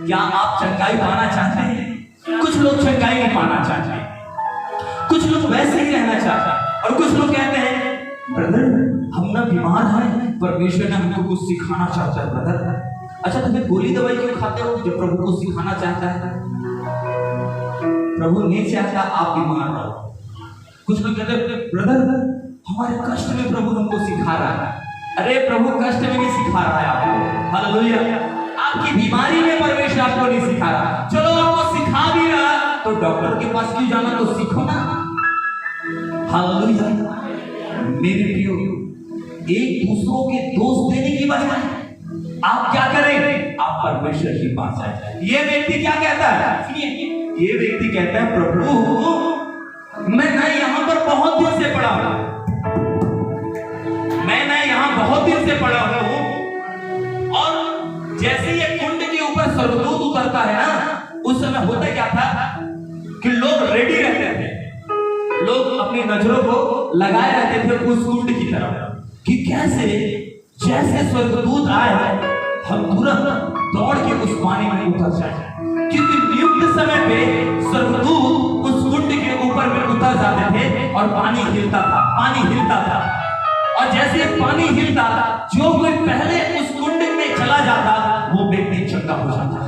क्या आप चंगाई पाना चाहते हैं? कुछ लोग चंगाई नहीं पाना चाहते, कुछ लोग वैसे ही रहना चाहते हैं, और कुछ लोग कहते हैं ब्रदर हम ना बीमार हैं, परमेश्वर ने हमको कुछ सिखाना चाहता है। ब्रदर अच्छा तुम्हें गोली दवाई क्यों खाते हो जब प्रभु को सिखाना चाहता है? प्रभु नहीं चाहता आप बीमार रहो। कुछ लोग कहते हैं ब्रदर हमारे कष्ट में प्रभु हमको सिखा रहा है। अरे प्रभु कष्ट में भी सिखा रहा है आपको। हालेलुया। आपकी बीमारी में परमेश्वर आपको नहीं सिखा रहा। चलो आपको सिखा भी रहा तो डॉक्टर के पास क्यों जाना, तो सीखो ना। हालेलुया। मेरे प्रियो, एक दूसरों के दोष देने की बजाय आप क्या करें, आप परमेश्वर की पास जाए। ये व्यक्ति क्या कहता है, सुनिए, ये व्यक्ति कहता है प्रभु मैं ना यहां पर बहुत दिन से पड़ा हूं, मैं ना यहां बहुत दिन से पड़ा हूं, और जैसे ये कुंड के ऊपर स्वर्गदूत उतरता है ना, उस समय होता क्या था कि लोग रेडी रहते थे, लोग अपनी नजरों को लगाए रहते थे उस कुंड की तरफ कि कैसे जैसे स्वर्गदूत आए हम तुरंत दौड़ के उस पानी में उतर जाए, क्योंकि नियुक्त समय पे स्वर्गदूत उस कुंड के ऊपर में उतर जाते थे और पानी हिलता था, पानी हिलता था, और जैसे पानी हिलता जो कोई पहले उस कुंड में चला जाता वो व्यक्ति चंगा हो जाता।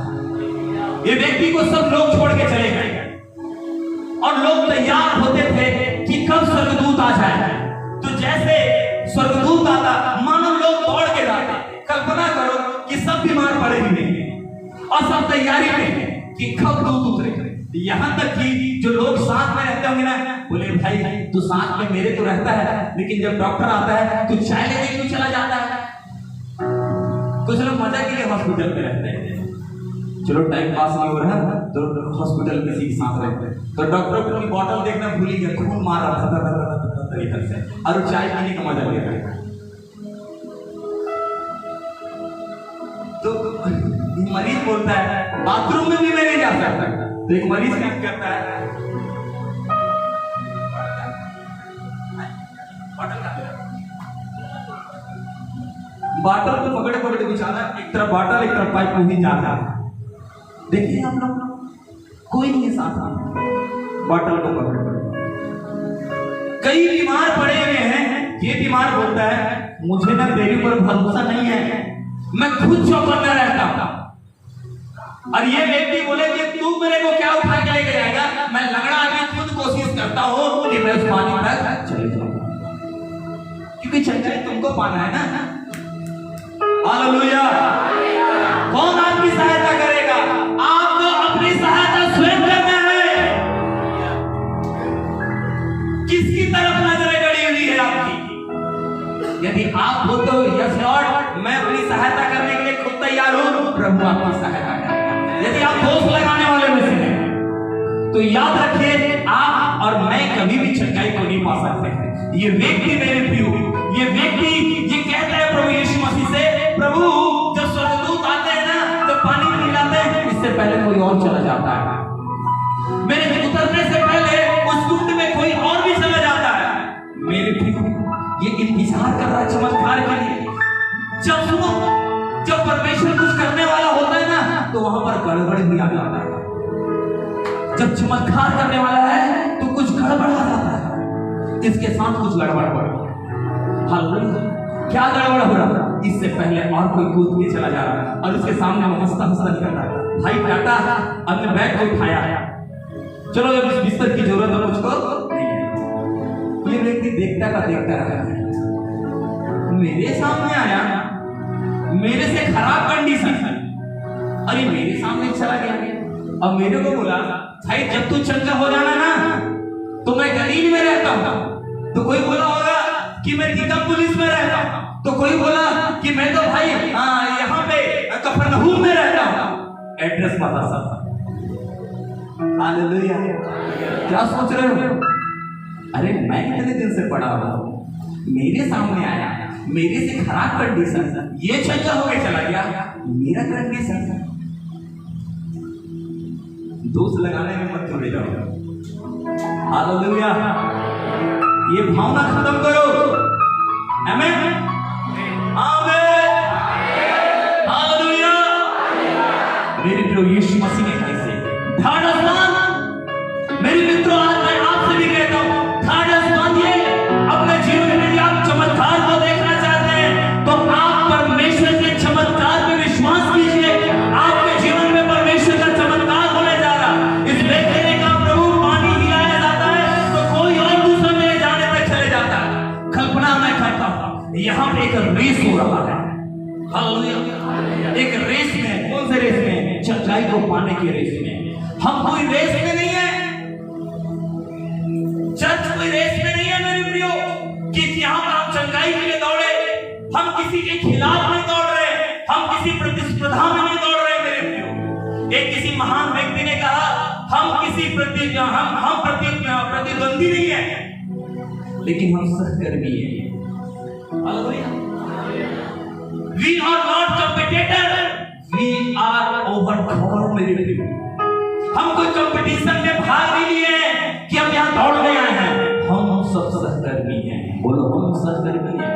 ये व्यक्ति को सब लोग छोड़ के चले गए और लोग तैयार होते थे कि कब स्वर्गदूत आ जाए। तो जैसे स्वर्गदूत आता मानो लोग दौड़ के जाते। कल्पना करो कि सब बीमार पड़े हुए हैं और सब तैयारी में कि कब दूत उतरे। यहां तक कि जो लोग साथ में रहते होंगे ना, बोले भाई तू साथ में मेरे तो रहता है, लेकिन जब डॉक्टर आता है तो चाय लेने क्यों चला जाता है? कुछ लोग मजा के लिए हॉस्पिटल में रहते हैं, चलो टाइम पास नहीं हो रहा है तो हॉस्पिटल में किसी के साथ रहते हैं, तो डॉक्टर को अपनी बॉटल देखना भूल ही गया, खून मार रहा था इधर से, और चाय पीने का मजा ले रहा है। तो मरीज बोलता है बाथरूम में भी मैं नहीं जा सकता, तो एक मरीज क्या करता है, बॉटल को पकड़े पकड़े बिछाना, एक तरफ बॉटल एक तरफ पाइप में जाता है। देखिए आप लोग, कोई नहीं है साथ में, बॉटल को पकड़े पकड़े। कई बीमार पड़े हुए हैं, ये बीमार बोलता है मुझे ना तेरे ऊपर भरोसा नहीं है, मैं खुद चौकन्ना रहता हूं। और ये व्यक्ति बोले कि तू मेरे को क्या उठा के लेके जाएगा, मैं लंगड़ा आदमी खुद कोशिश करता हूं कि मैं उस पानी तक चले जाऊंगा, क्योंकि चंगाई तुमको पाना है ना। हालेलुया। कौन आपकी सहायता करेगा? आपको अपनी सहायता स्वयं करना है। किसकी तरफ नजरें गड़ी हुई है आपकी? यदि आप बोलते हो यस लॉर्ड मैं अपनी सहायता करने के लिए खुद तैयार हूं, प्रभु आपकी सहायता करेगा। यदि आप दोष लगाने वाले में से हैं तो याद रखिए आप और मैं कभी भी चंगाई को नहीं पा सकते हैं। ये व्यक्ति मेरे प्रियो, ये व्यक्ति ये कहता है प्रभु यीशु मसीह से, प्रभु जब स्वर्गदूत आते हैं ना तो पानी पिलाते हैं, इससे पहले कोई और चला जाता है, मेरे उतरने से पहले उस कुंड में कोई और भी चला जाता है। मेरे प्रियो ये इंतजार कर रहा है चमत्कार के लिए। जब सुनो, जब परमेश्वर कुछ करने वाला होता है ना तो वहां पर गड़बड़ भी आ जाता है। जब चमत्कार करने वाला है तो कुछ गड़बड़ आ जाता है। इसके साथ कुछ गड़बड़ हो रहा है। हालेलुया। क्या गड़बड़ हो रहा है? इससे पहले और कोई कूद के चला जा रहा है और उसके सामने वो हंसता हंसता निकल रहा है, भाई टाटा अपने बैग को उठाया, चलो जब इस बिस्तर की जरूरत है मुझको नहीं है। ये व्यक्ति देखता का देखता रहा है, मेरे सामने आया, मेरे से खराब कंडीशन है, अरे मेरे सामने चला गया और मेरे को बोला भाई जब तू चंगा हो जाना ना तो मैं गलील में रहता हूं। तो कोई बोला होगा कि मैं दिल्ली पुलिस में रहता हूं, तो कोई बोला कि मैं तो भाई यहाँ पे कफरनहूम में रहता हूं। एड्रेस पता सब। हालेलुया। क्या सोच रहे हो? अरे मैं कितने दिन से पड़ा हुआ हूं, मेरे सामने आया, मेरे से खराब कंडीशन, ये चंगा हो गया चला गया, मेरा कंडीशन। दोस्त लगाने में मत जुड़े जाओ। हालेलुया। ये भावना खत्म करो। आमीन आमीन हालेलुया। मेरे प्रिय यीशु मसीह ने कैसे थर्ड आसमान, मेरे मित्रों आज मैं आपसे भी कहता हूं थर्ड आसमान ये अपने जीवन में यदि आप चमत्कार को देखना चाहते हैं तो आप परमेश्वर के चमत्कार पे विश्वास कीजिए। आपके जीवन में परमेश्वर का चमत्कार होने जा रहा। इस देखने का प्रभु पानी हिलाया जाता है तो कोई और दूसरा मेरे जाने तक चले जाता है। कल्पना मैं करता हूं यहां पे एक रेस हो रहा है। हालेलुया। एक रेस में, कौन से रेस में? चंगाई को पाने की रेस में। हम कोई रेस में नहीं है, चर्च कोई रेस में नहीं है मेरे प्रियो कि यहां पर हम चंगाई के लिए दौड़े। हम किसी के खिलाफ नहीं दौड़ रहे, हम किसी प्रतिस्पर्धा में नहीं दौड़ रहे मेरे प्रियो। एक किसी महान व्यक्ति ने कहा हम किसी प्रतिद्वंदी नहीं है लेकिन हम सहकर्मी हैं। Hallelujah. We are not competitor, we are overcomer मेरे प्रियो। हम कोई कंपटीशन में भाग नहीं लिए कि हम यहाँ दौड़ने आए हैं। हम सब सहकर्मी हैं। बोलो हम सहकर्मी हैं,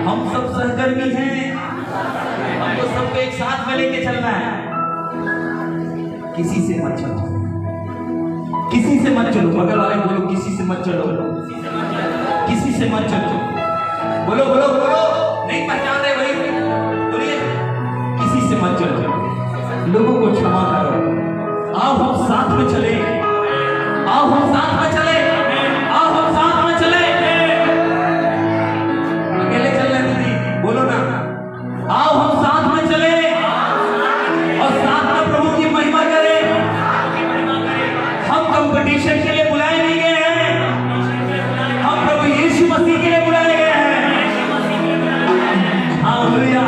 हम सब सहकर्मी हैं। हमको सबको एक साथ में लेके चलना है। किसी से मत चलो, किसी से मत चलो। बगल वाले बोलो किसी से मत चलो, किसी से मत चलो। बोलो बोलो बोलो, नहीं पहचान रहे भाई, बोलिए किसी से मत चलो। लोगों को क्षमा करो। आओ हम साथ में चले, आओ हम साथ में चले, आओ हम साथ में चले। अकेले चल रहे दीदी, बोलो ना। आओ हम साथ में चले और साथ में प्रभु की महिमा करें। हम कंपटीशन के लिए बुलाए नहीं गए हैं, हम प्रभु यीशु मसीह के लिए बुलाए गए हैं। हालेलुया।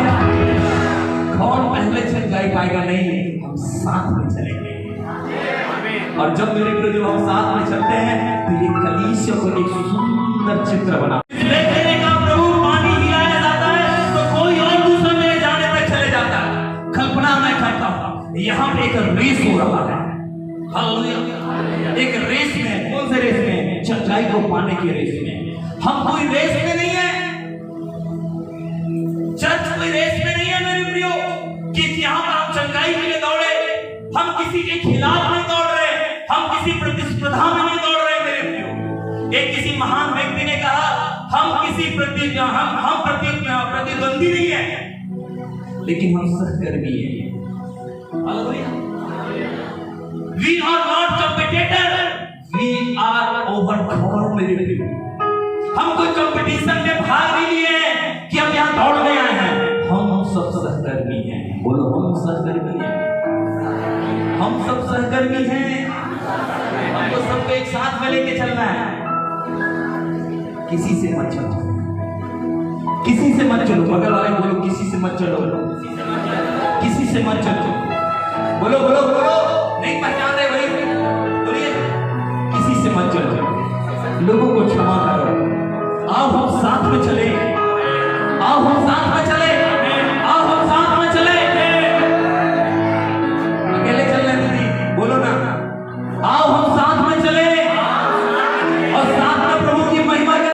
कौन पहले चल जाए पाएगा? नहीं, हम साथ में चलेंगे। और जब मेरे प्रिय जब हम साथ में चलते हैं तो ये कलीसिया को एक सुंदर चित्र बना देखने का प्रभु पानी हिलाया जाता है तो कोई और दूसरा मेरे जाने तक चले जाता है। कल्पना मैं करता हूं यहां पे एक रेस हो रहा है। हालेलुया। एक रेस में, कौन से रेस में? चंगाई को पाने की रेस में। हम कोई रेस में नहीं है, चर्च कोई रेस में नहीं है मेरे प्रियो कि यहां पर हम चंगाई के लिए दौड़े। हम किसी के खिलाफ नहीं दौड़ रहे, हम किसी प्रतिस्पर्धा में नहीं दौड़ रहे मेरे प्रियो। एक किसी महान व्यक्ति ने कहा हम किसी प्रतिद्वंदी नहीं है लेकिन हम सहकर्मी हैं। Hallelujah. We are not competitor, we are overcomer मेरे प्रियो। हम कोई कंपटीशन में भाग नहीं लिए कि हम यहाँ दौड़ने आए हैं। हम सब सहकर्मी हैं। बोलो हम सहकर्मी हैं, हम सब सहकर्मी हैं। हमको सबको एक साथ में लेके चलना है। किसी से मत चलो, किसी से मत चलो। बगल वाले बोलो किसी से मत चलो, किसी से मत चलो। बोलो बोलो बोलो, नहीं पहचान रहे भाई, बोलिए किसी से मत चलो। लोगों को क्षमा करो। आओ हम साथ में चले, आओ हम साथ में चले।